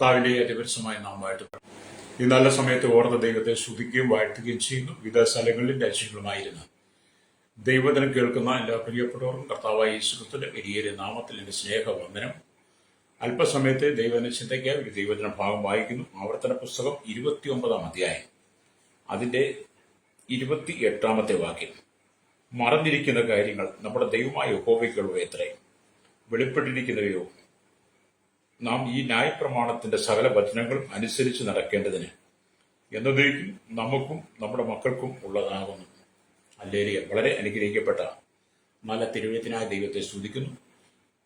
കർത്താവിന്റെ അതിപരിശമായ നാമമായിട്ട് ഈ നല്ല സമയത്ത് ഓർത്ത ദൈവത്തെ സ്തുതിക്കുകയും വാഴ്ത്തുകയും ചെയ്യുന്നു. വിവിധ സ്ഥലങ്ങളിലും രാജ്യങ്ങളുമായിരുന്നു ദൈവദിനം കേൾക്കുന്ന എല്ലാ പ്രിയപ്പെട്ടവർക്കും കർത്താവായ യേശുക്രിസ്തുവിന്റെ വലിയ നാമത്തിൽ എന്റെ സ്നേഹവന്ദനം. അല്പസമയത്തെ ദൈവദിന ചിന്തയ്ക്കായി ഒരു ദൈവദിന ഭാഗം വായിക്കുന്നു. ആവർത്തന പുസ്തകം 29-ാം അധ്യായം അതിന്റെ 28-ാമത്തെ വാക്യം. മറഞ്ഞിരിക്കുന്ന കാര്യങ്ങൾ നമ്മുടെ ദൈവമായ യഹോവയ്ക്കുള്ളവ എത്രേ, വെളിപ്പെട്ടിരിക്കുന്നവയോ നാം ഈ ന്യായപ്രമാണത്തിന്റെ സകല വചനങ്ങൾ അനുസരിച്ച് നടക്കേണ്ടതിന് എന്നതേക്കും നമുക്കും നമ്മുടെ മക്കൾക്കും ഉള്ളതാകുന്നു. ഹല്ലേലൂയ. വളരെ അനുഗ്രഹിക്കപ്പെട്ട നല്ല തിരുവചനത്തിനായ ദൈവത്തെ സ്തുതിക്കുന്നു.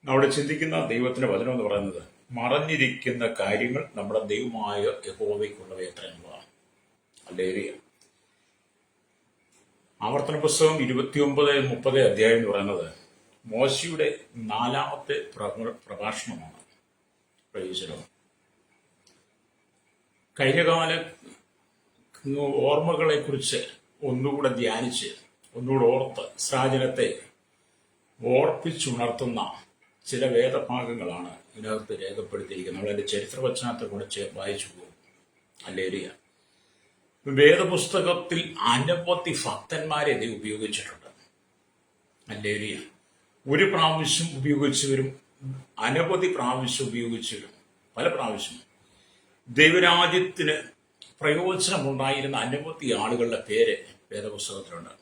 അവിടെ ചിന്തിക്കുന്ന ദൈവത്തിന്റെ വചനം എന്ന് പറയുന്നത് മറഞ്ഞിരിക്കുന്ന കാര്യങ്ങൾ നമ്മുടെ ദൈവമായ യഹോവയ്ക്കുള്ളവ എത്ര എന്നുള്ളതാണ്. ഹല്ലേലൂയ. ആവർത്തന പുസ്തകം 29-30 അധ്യായം എന്ന് പറയുന്നത് മോശയുടെ 4ാമത്തെ പ്രഭാഷണമാണ്. കഴിഞ്ഞകാല ഓർമ്മകളെ കുറിച്ച് ഒന്നുകൂടെ ധ്യാനിച്ച് ഒന്നുകൂടെ ഓർത്ത് ഇസ്രായേലിനെ ഓർപ്പിച്ചുണർത്തുന്ന ചില വേദഭാഗങ്ങളാണ് ഇതിനകത്ത് രേഖപ്പെടുത്തിയിരിക്കുന്നത്. നമ്മൾ അതിന്റെ ചരിത്ര പശ്ചാത്തലത്തെ കുറിച്ച് വായിച്ചു പോകും. ഹല്ലേലൂയ. വേദപുസ്തകത്തിൽ അനവധി ഭക്തന്മാരെ ഇത് ഉപയോഗിച്ചിട്ടുണ്ട്. ഹല്ലേലൂയ. ഒരു പ്രാവശ്യം ഉപയോഗിച്ചവരും അനവധി പ്രാവശ്യം ഉപയോഗിച്ചവരും പല പ്രാവശ്യം ദൈവരാജ്യത്തിന് പ്രയോജനമുണ്ടായിരുന്ന അനവധി ആളുകളുടെ പേര് വേദപുസ്തകത്തിലുണ്ട്.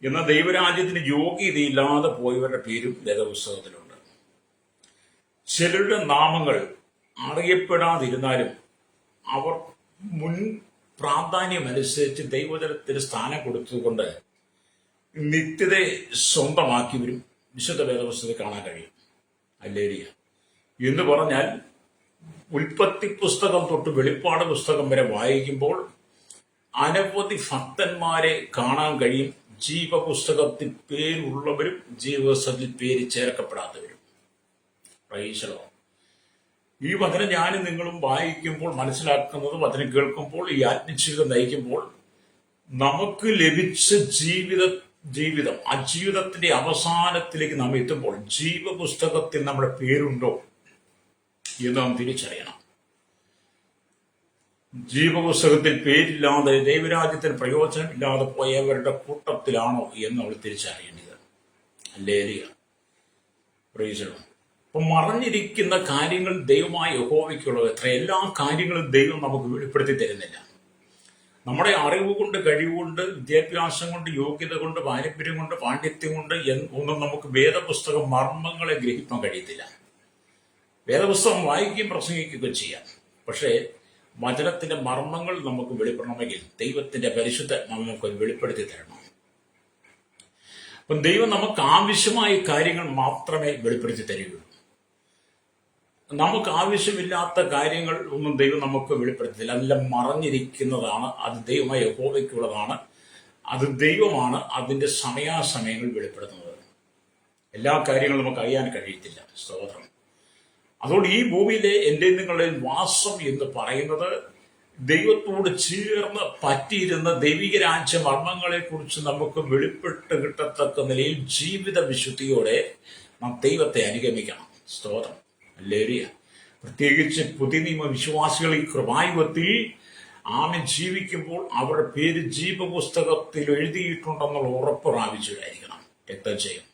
എന്നാൽ ദൈവരാജ്യത്തിന് യോഗ്യതയില്ലാതെ പോയവരുടെ പേരും വേദപുസ്തകത്തിലുണ്ട്. ചിലരുടെ നാമങ്ങൾ അറിയപ്പെടാതിരുന്നാലും അവർ മുൻ പ്രാധാന്യമനുസരിച്ച് ദൈവജനത്തിന് സ്ഥാനം കൊടുത്തുകൊണ്ട് നിത്യതയെ സ്വന്തമാക്കിയവരും വിശുദ്ധ വേദപുസ്തകത്തിൽ കാണാൻ കഴിയും. ഹല്ലേലൂയ. എന്ന് പറഞ്ഞാൽ ഉൽപ്പത്തി പുസ്തകം തൊട്ട് വെളിപ്പാട് പുസ്തകം വരെ വായിക്കുമ്പോൾ അനവധി ഭക്തന്മാരെ കാണാൻ കഴിയും. ജീവപുസ്തകത്തിൽ പേരുള്ളവരും ജീവപുസ്തകത്തിൽ പേര് ചേർക്കപ്പെടാത്തവരും. Price the Lord. ഈ വചനം ഞാനും നിങ്ങളും വായിക്കുമ്പോൾ മനസ്സിലാക്കുന്നത്, വചനം കേൾക്കുമ്പോൾ, ഈ ആത്മജീവിതം നയിക്കുമ്പോൾ നമുക്ക് ലഭിച്ച ജീവിതം ആ ജീവിതത്തിന്റെ അവസാനത്തിലേക്ക് നാം എത്തുമ്പോൾ ജീവപുസ്തകത്തിൽ നമ്മുടെ പേരുണ്ടോ എന്ന് നാം തിരിച്ചറിയണം. ജീവപുസ്തകത്തിൽ പേരില്ലാതെ ദൈവരാജ്യത്തിന് പ്രയോജനമില്ലാതെ പോയവരുടെ കൂട്ടത്തിലാണോ എന്ന് നമ്മൾ തിരിച്ചറിയേണ്ടത്. ഹല്ലേലൂയ. Price the Lord. അപ്പൊ മറഞ്ഞിരിക്കുന്ന കാര്യങ്ങൾ ദൈവമായ യഹോവയ്ക്കുള്ളത് എത്ര. എല്ലാ കാര്യങ്ങളും ദൈവം നമുക്ക് വെളിപ്പെടുത്തി തരുന്നില്ല. നമ്മുടെ അറിവ് കൊണ്ട്, കഴിവുകൊണ്ട്, വിദ്യാഭ്യാസം കൊണ്ട്, യോഗ്യത കൊണ്ട്, പാരമ്പര്യം കൊണ്ട്, പാണ്ഡിത്യം കൊണ്ട് ഒന്നും നമുക്ക് വേദപുസ്തകം മർമ്മങ്ങളെ ഗ്രഹിക്കാൻ കഴിയത്തില്ല. വേദപുസ്തകം വായിക്കുകയും പ്രസംഗിക്കുകയും ചെയ്യാം. പക്ഷേ വചനത്തിന്റെ മർമ്മങ്ങൾ നമുക്ക് വെളിപ്പെടണമെങ്കിൽ ദൈവത്തിന്റെ പരിശുദ്ധ നമുക്ക് വെളിപ്പെടുത്തി തരണം. അപ്പം ദൈവം നമുക്ക് ആവശ്യമായ കാര്യങ്ങൾ മാത്രമേ വെളിപ്പെടുത്തി തരികയുള്ളൂ. നമുക്ക് ആവശ്യമില്ലാത്ത കാര്യങ്ങൾ ഒന്നും ദൈവം നമുക്ക് വെളിപ്പെടുത്തില്ല. അതെല്ലാം മറഞ്ഞിരിക്കുന്നതാണ്. അത് ദൈവമായ യഹോവയ്ക്കുള്ളതാണ്. അത് ദൈവമാണ് അതിന്റെ സമയാസമയങ്ങൾ വെളിപ്പെടുത്തുന്നത്. എല്ലാ കാര്യങ്ങളും നമുക്ക് അറിയാൻ കഴിയത്തില്ല. സ്തോത്രം. അതുകൊണ്ട് ഈ ഭൂമിയിലെ എൻ്റെ നിങ്ങളുടെ വാസം എന്ന് പറയുന്നത് ദൈവത്തോട് ചേർന്ന് പറ്റിയിരുന്ന ദൈവിക രാജ്യ മർമ്മങ്ങളെ കുറിച്ച് നമുക്ക് വെളിപ്പെട്ട് കിട്ടത്തക്ക നിലയിൽ ജീവിത വിശുദ്ധിയോടെ നാം ദൈവത്തെ അനുഗമിക്കണം. സ്തോത്രം. ഹല്ലേലൂയ. പ്രത്യേകിച്ച് പുതിയ നിയമ വിശ്വാസികൾ ഈ കൃപായുഗത്തിൽ ആമേൻ ജീവിക്കുമ്പോൾ അവരുടെ പേര് ജീവപുസ്തകത്തിൽ എഴുതിയിട്ടുണ്ടെന്നുള്ള ഉറപ്പ് പ്രാപിച്ചവരായിരിക്കണം. രക്തജയം.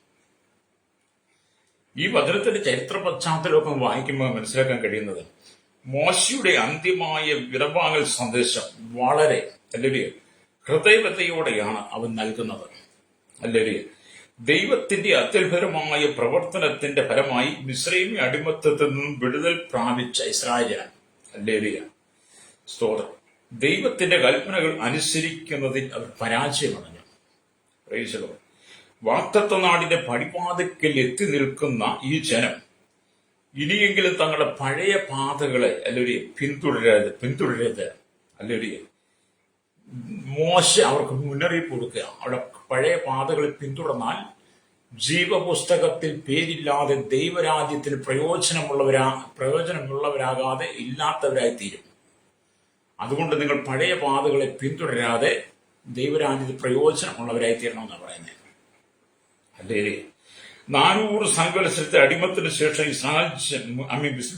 ഈ വചനത്തിന്റെ ചരിത്ര പശ്ചാത്തലമൊക്കെ വായിക്കുമ്പോൾ മനസ്സിലാക്കാൻ കഴിയുന്നത് മോശയുടെ അന്ത്യമായ വിടവാങ്ങൽ സന്ദേശം വളരെ ഹല്ലേലൂയ ഹൃദയവ്യതയോടെയാണ് അവൻ നൽകുന്നത്. ഹല്ലേലൂയ. ദൈവത്തിന്റെ അത്യത്ഭുതമായ പ്രവർത്തനത്തിന്റെ ഫലമായി മിസ്രൈമി അടിമത്തത്തിൽ നിന്നും വിടുതൽ പ്രാപിച്ച ഇസ്രായേലാണ്. ഹല്ലേലൂയ. സ്തോത്രം. ദൈവത്തിന്റെ കൽപ്പനകൾ അനുസരിക്കുന്നതിൽ അവർ പരാജയമടഞ്ഞു. Praise the Lord. വാഗ്ദത്ത നാടിന്റെ പടിവാതിക്കൽ എത്തി നിൽക്കുന്ന ഈ ജനം ഇനിയെങ്കിലും തങ്ങളുടെ പഴയ പാതകളെ പിന്തുടരരുത്. ഹല്ലേലൂയ. മോശ അവർക്ക് മുന്നറിയിപ്പ് കൊടുക്കുക. അവിടെ പഴയ പാതകളിൽ പിന്തുടർന്നാൽ ജീവപുസ്തകത്തിൽ പേരില്ലാതെ ദൈവരാജ്യത്തിന് പ്രയോജനമുള്ളവരാകാതെ ഇല്ലാത്തവരായി തീരും. അതുകൊണ്ട് നിങ്ങൾ പഴയ പാതകളെ പിന്തുടരാതെ ദൈവരാജ്യത്തിൽ പ്രയോജനമുള്ളവരായി തീരണമെന്നാണ് പറയുന്നത്. അല്ലേ? 400 സംവത്സരത്തെ അടിമത്തിന് ശേഷം ഇസ്രായേൽ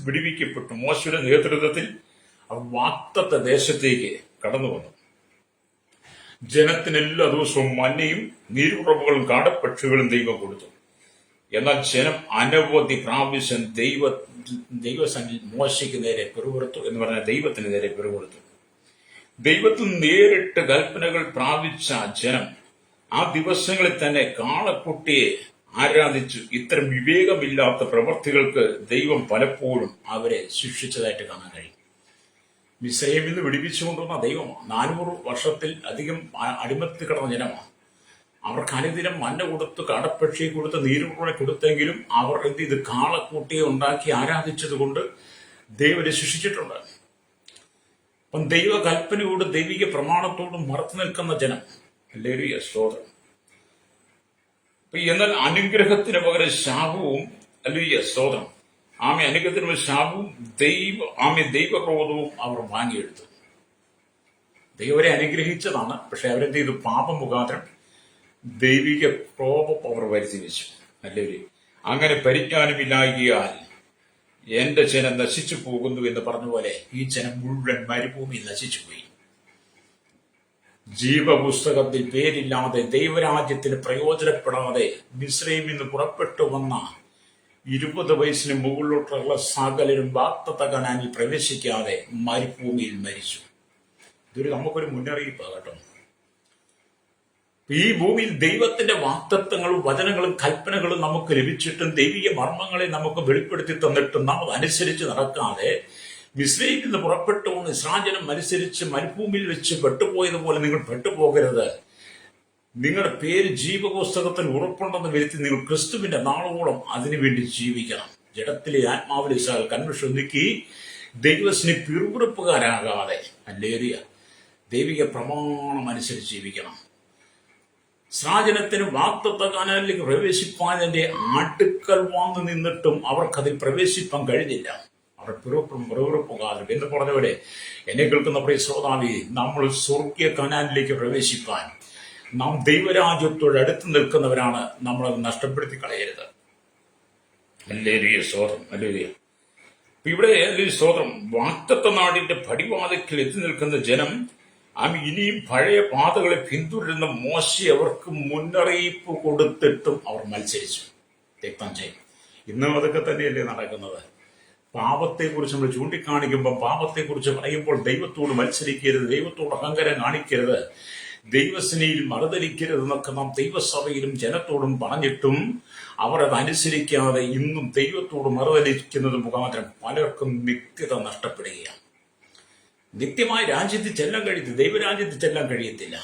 വിടുവിക്കപ്പെട്ടു. മോശയുടെ നേതൃത്വത്തിൽ അവർ വാഗ്ദത്ത ദേശത്തേക്ക് കടന്നു വന്നു. ജനത്തിന് എല്ലാ ദിവസവും മഞ്ഞയും നീരുറവുകളും കാടപ്പക്ഷികളും ദൈവം കൊടുത്തു. എന്നാൽ ജനം അനവധി പ്രാവശ്യം ദൈവസന്നിധിയിൽ മോശയ്ക്ക് നേരെ പിറുപിറുത്തു എന്ന് പറഞ്ഞാൽ ദൈവത്തിന് നേരെ പിറുപിറുത്തു. ദൈവത്തിൽ നേരിട്ട് കൽപ്പനകൾ പ്രാപിച്ച ജനം ആ ദിവസങ്ങളിൽ തന്നെ കാളക്കുട്ടിയെ ആരാധിച്ചു. ഇത്തരം വിവേകമില്ലാത്ത പ്രവൃത്തികൾക്ക് ദൈവം പലപ്പോഴും അവരെ ശിക്ഷിച്ചതായിട്ട് കാണാൻ കഴിയും. മിസ്രയീമിൽ നിന്ന് വിടുവിച്ചുകൊണ്ടുവന്ന ദൈവമാണ്. 400 വർഷത്തിൽ അധികം അടിമത്തിൽ കിടന്ന ജനമാണ്. അവർക്ക് അനുദിനം മഞ്ഞ കൊടുത്ത് കാടപ്പക്ഷിയെ കൊടുത്ത് നീരുറവ കൊടുത്തെങ്കിലും അവർ എന്ത് ചെയ്ത് കാളക്കൂട്ടിയെ ഉണ്ടാക്കി ആരാധിച്ചത് കൊണ്ട് ദൈവരെ ശിക്ഷിച്ചിട്ടുണ്ട്. അപ്പം ദൈവകൽപ്പനയോട് ദൈവിക പ്രമാണത്തോടും മറച്ചു നിൽക്കുന്ന ജനം. ഹല്ലേലൂയ, സ്തോത്രം. എന്നാൽ അനുഗ്രഹത്തിന് പകരം ശാപവും, ഹല്ലേലൂയ, സ്തോത്രം, അനുഗ്രഹത്തിന് ശാപവും ദൈവക്രോധവും അവർ വാങ്ങിയെടുത്തു. ദൈവരെ അനുഗ്രഹിച്ചതാണ്, പക്ഷെ അവരെന്ത് ചെയ്തു? പാപം മുഖാന്തരം ദൈവിക ക്രോധം അവർ വരുത്തി വെച്ചു. ഹല്ലേലൂയ. അങ്ങനെ പരിജ്ഞാനമില്ലായികയാൽ എന്റെ ജനം നശിച്ചു പോകുന്നു എന്ന് പറഞ്ഞ പോലെ ഈ ജനം മുഴുവൻ മരുഭൂമിയിൽ നശിച്ചുപോയി. ജീവപുസ്തകത്തിൽ പേരില്ലാതെ ദൈവരാജ്യത്തിന് പ്രയോജനപ്പെടാതെ മിസ്രയീമിൽ നിന്ന് പുറപ്പെട്ടു വന്ന 20 വയസ്സിന് മുകളിലോട്ടുള്ള സകലരും വാഗ്ദത്ത കനാനിൽ പ്രവേശിക്കാതെ മരുഭൂമിയിൽ മരിച്ചു. ഇതൊരു നമുക്കൊരു മുന്നറിയിപ്പാണ് കേട്ടോ. ഈ ഭൂമിയിൽ ദൈവത്തിന്റെ വാഗ്ദത്തങ്ങളും വചനങ്ങളും കൽപ്പനകളും നമുക്ക് ലഭിച്ചിട്ടും ദൈവിക മർമ്മങ്ങളെ നമുക്ക് വെളിപ്പെടുത്തി തന്നിട്ടും നാം അതനുസരിച്ച് നടക്കാതെ മിസ്രയീമിൽ നിന്ന് പുറപ്പെട്ടു വന്ന് ഇസ്രായേലും അനുസരിച്ച് മരുഭൂമിയിൽ വെച്ച് പെട്ടുപോയതുപോലെ നിങ്ങൾ പെട്ടുപോകരുത്. നിങ്ങളുടെ പേര് ജീവപുസ്തകത്തിൽ ഉറപ്പുണ്ടെന്ന് വരുത്തി നിങ്ങൾ ക്രിസ്തുവിന്റെ നാളോളം അതിനുവേണ്ടി ജീവിക്കണം. ജഡത്തിലെ ആത്മാവിലെ കൺവെൻഷൻ ഒതുക്കി ദൈവത്തിന് പിറുപിറുപ്പുകാരാകാതെ, ഹല്ലേലൂയ, ദൈവിക പ്രമാണം അനുസരിച്ച് ജീവിക്കണം. സ്രാജനത്തിന് വാഗ്ദത്ത കനാലിലേക്ക് പ്രവേശിപ്പാൻ അടുക്കൽ വന്നു നിന്നിട്ടും അവർക്കതിൽ പ്രവേശിപ്പാൻ കഴിഞ്ഞില്ല. അവർ പിറുപിറുപ്പുകാരും എന്ന് പറഞ്ഞവരെ എന്നെ കേൾക്കുന്ന പ്രിയ ശ്രോതാവേ, നമ്മൾ സ്വർഗീയ കനാലിലേക്ക് പ്രവേശിപ്പാൻ നാം ദൈവരാജ്യത്തോട് അടുത്ത് നിൽക്കുന്നവരാണ്. നമ്മളത് നഷ്ടപ്പെടുത്തി കളയരുത്. ഹല്ലേലൂയ, സ്തോത്രം, ഹല്ലേലൂയ. ഇവിടെ സ്തോത്രം, വാഗ്ദത്ത നാടിന്റെ പടിവാതിക്കൽ എത്തി നിൽക്കുന്ന ജനം ഇനിയും പഴയ പാതകളെ പിന്തുടരുന്ന മോശെ അവർക്ക് മുന്നറിയിപ്പ് കൊടുത്തിട്ടും അവർ മത്സരിച്ചു. രക്തം ചെയ്യും. ഇന്നും അതൊക്കെ തന്നെയല്ലേ നടക്കുന്നത്. പാപത്തെക്കുറിച്ച് നമ്മൾ ചൂണ്ടിക്കാണിക്കുമ്പോൾ, പാപത്തെക്കുറിച്ച് പറയുമ്പോൾ ദൈവത്തോട് മത്സരിക്കരുത്, ദൈവത്തോട് അഹങ്കാരം കാണിക്കരുത്, ദൈവസ്നേഹിയിൽ മറുതലിക്കരുത് എന്നൊക്കെ നാം ദൈവസഭയിലും ജനത്തോടും പറഞ്ഞിട്ടും അവർ അതനുസരിക്കാതെ ഇന്നും ദൈവത്തോട് മറുതലിക്കുന്നത് മുഖാന്തരം പലർക്കും നിത്യത നഷ്ടപ്പെടുകയാണ്. നിത്യമായ രാജ്യത്തിൽ ചെല്ലാൻ കഴിയത്തില്ല, ദൈവരാജ്യത്തിൽ ചെല്ലാൻ കഴിയത്തില്ല.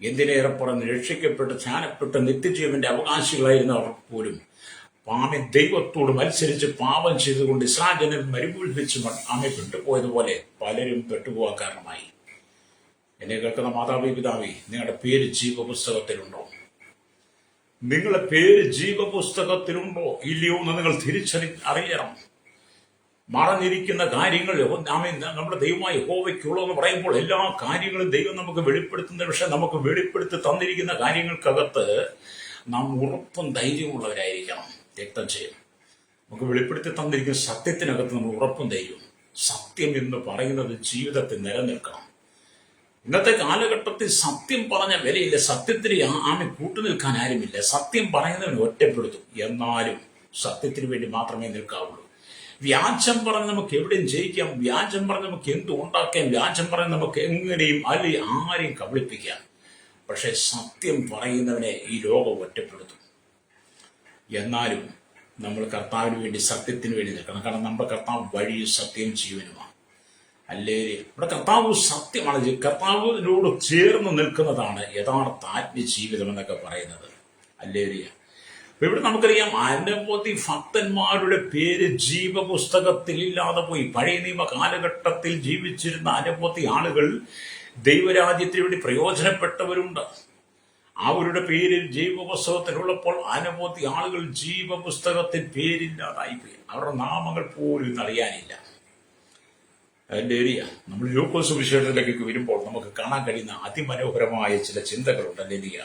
എന്തിനേറെ പറഞ്ഞ് രക്ഷിക്കപ്പെട്ട് ധ്യാനപ്പെട്ട് നിത്യജീവന്റെ അവകാശികളായിരുന്നവർ പോലും ദൈവത്തോട് മത്സരിച്ച് പാപം ചെയ്തുകൊണ്ട് ഇസ്രായേൽ മരുഭൂമിയിൽ വെച്ച് പെട്ടുപോയതുപോലെ പലരും പെട്ടുപോകാൻ കാരണമായി. എന്നെ കേൾക്കുന്ന മാതാവേ, പിതാവേ, നിങ്ങളുടെ പേര് ജീവപുസ്തകത്തിലുണ്ടോ? നിങ്ങളുടെ പേര് ജീവപുസ്തകത്തിലുണ്ടോ ഇല്ലയോ എന്ന് നിങ്ങൾ അറിയണം. മറഞ്ഞിരിക്കുന്ന കാര്യങ്ങൾ നമ്മുടെ ദൈവമായ യഹോവയ്ക്കുള്ളതെന്ന് പറയുമ്പോൾ എല്ലാ കാര്യങ്ങളും ദൈവം നമുക്ക് വെളിപ്പെടുത്തുന്ന, പക്ഷെ നമുക്ക് വെളിപ്പെടുത്തി തന്നിരിക്കുന്ന കാര്യങ്ങൾക്കകത്ത് നാം ഉറപ്പും ധൈര്യമുള്ളവരായിരിക്കണം. രക്തം ചെയ്യും. നമുക്ക് വെളിപ്പെടുത്തി തന്നിരിക്കുന്ന സത്യത്തിനകത്ത് നമ്മൾ ഉറപ്പും ധൈര്യവും. സത്യം എന്ന് പറയുന്നത് ജീവിതത്തിൽ നിലനിൽക്കണം. ഇന്നത്തെ കാലഘട്ടത്തിൽ സത്യം പറഞ്ഞ വിലയില്ല. സത്യത്തിന് കൂട്ടുനിൽക്കാൻ ആരുമില്ല. സത്യം പറയുന്നവന് ഒറ്റപ്പെടുത്തും. എന്നാലും സത്യത്തിന് വേണ്ടി മാത്രമേ നിൽക്കാവുള്ളൂ. വ്യാജം പറഞ്ഞ് നമുക്ക് എവിടെയും ജയിക്കാം, വ്യാജം പറഞ്ഞ് നമുക്ക് എന്തും ഉണ്ടാക്കാം, വ്യാജം പറഞ്ഞ് നമുക്ക് എങ്ങനെയും അല്ലെങ്കിൽ ആരെയും കബളിപ്പിക്കാം. പക്ഷെ സത്യം പറയുന്നവനെ ഈ ലോകം ഒറ്റപ്പെടുത്തും. എന്നാലും നമ്മൾ കർത്താവിന് വേണ്ടി, സത്യത്തിന് വേണ്ടി നിൽക്കണം. കാരണം നമ്മുടെ കർത്താവ് വഴിയും സത്യവും ജീവനുമാണ്. അല്ലേ? ഇവിടെ കർത്താവ് സത്യമാണ്. കർത്താവിനോട് ചേർന്ന് നിൽക്കുന്നതാണ് യഥാർത്ഥ ആത്മജീവിതം എന്നൊക്കെ പറയുന്നത്. അല്ലേ? ഇവിടെ നമുക്കറിയാം, അനവധി ഭക്തന്മാരുടെ പേര് ജീവപുസ്തകത്തിൽ ഇല്ലാതെ പോയി. പഴയ നിയമ കാലഘട്ടത്തിൽ ജീവിച്ചിരുന്ന അനവധി ആളുകൾ ദൈവരാജ്യത്തിന് വേണ്ടി പ്രയോജനപ്പെട്ടവരുണ്ട്. അവരുടെ പേര് ജീവപുസ്തകത്തിലുള്ളപ്പോൾ അനവധി ആളുകൾ ജീവപുസ്തകത്തിൽ പേരില്ലാതായിപ്പോയി. അവരുടെ നാമങ്ങൾ പോലും ഇന്ന് അറിയാനില്ല. അതിന്റെ നമ്മൾ ലൂക്കോസ് സുവിശേഷത്തിലേക്ക് വരുമ്പോൾ നമുക്ക് കാണാൻ കഴിയുന്ന അതിമനോഹരമായ ചില ചിന്തകളുണ്ട്. അല്ലെങ്കിൽ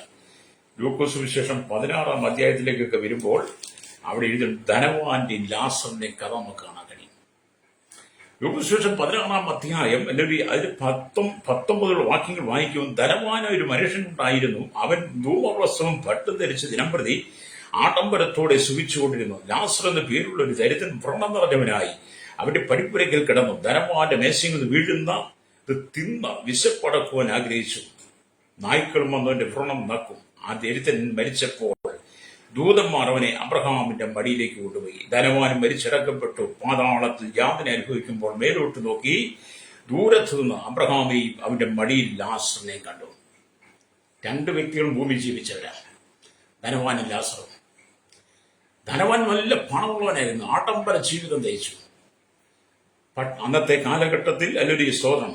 ലൂക്കോസ് സുവിശേഷം 16-ാം അധ്യായത്തിലേക്കൊക്കെ വരുമ്പോൾ അവിടെ എഴുതും ധനവാന്റെയും ലാസറിന്റെയും കഥ നമുക്ക് കാണാൻ കഴിയും. ലൂക്കോസ് സുവിശേഷം 16-ാം അധ്യായം അല്ലെങ്കിൽ അതിൽ 19 വാക്യങ്ങൾ വായിക്കും. ധനവാനായ ഒരു മനുഷ്യനുണ്ടായിരുന്നു. അവൻ ധൂമവസ്ത്രവും പട്ടും ധരിച്ച് ദിനംപ്രതി ആഡംബരത്തോടെ സുഖിച്ചുകൊണ്ടിരുന്നു. ലാസർ എന്ന പേരുള്ള ഒരു ദരിദ്രൻ വ്രണം നിറഞ്ഞവനായി അവന്റെ പടിപ്പുരയ്ക്കൽ കിടന്നു. ധനവാന്റെ മേശയിൽ നിന്ന് വീഴുന്ന തിന്ന വിശപ്പടക്കുവാൻ ആഗ്രഹിച്ചു. നായ്ക്കളും വന്നവന്റെ വ്രണം നക്കും. ആ ദരിദ്രൻ മരിച്ചപ്പോൾ ദൂതന്മാർ അവനെ അബ്രഹാമിന്റെ മടിയിലേക്ക് കൊണ്ടുപോയി. ധനവാനും മരിച്ചടക്കപ്പെട്ടു. പാതാളത്തിൽ യാതന അനുഭവിക്കുമ്പോൾ മേലോട്ട് നോക്കി ദൂരത്തു നിന്ന് അബ്രഹാമെയും അവന്റെ മടിയിൽ ലാസറിനെയും കണ്ടു. 2 വ്യക്തികളും ഭൂമി ജീവിച്ചവരാണ്, ധനവാനും ലാസറും. ധനവാൻ നല്ല പണമുള്ളവനായിരുന്നു, ആഡംബര ജീവിതം നയിച്ചു. അന്നത്തെ കാലഘട്ടത്തിൽ അല്ലെങ്കിൽ സ്തോത്രം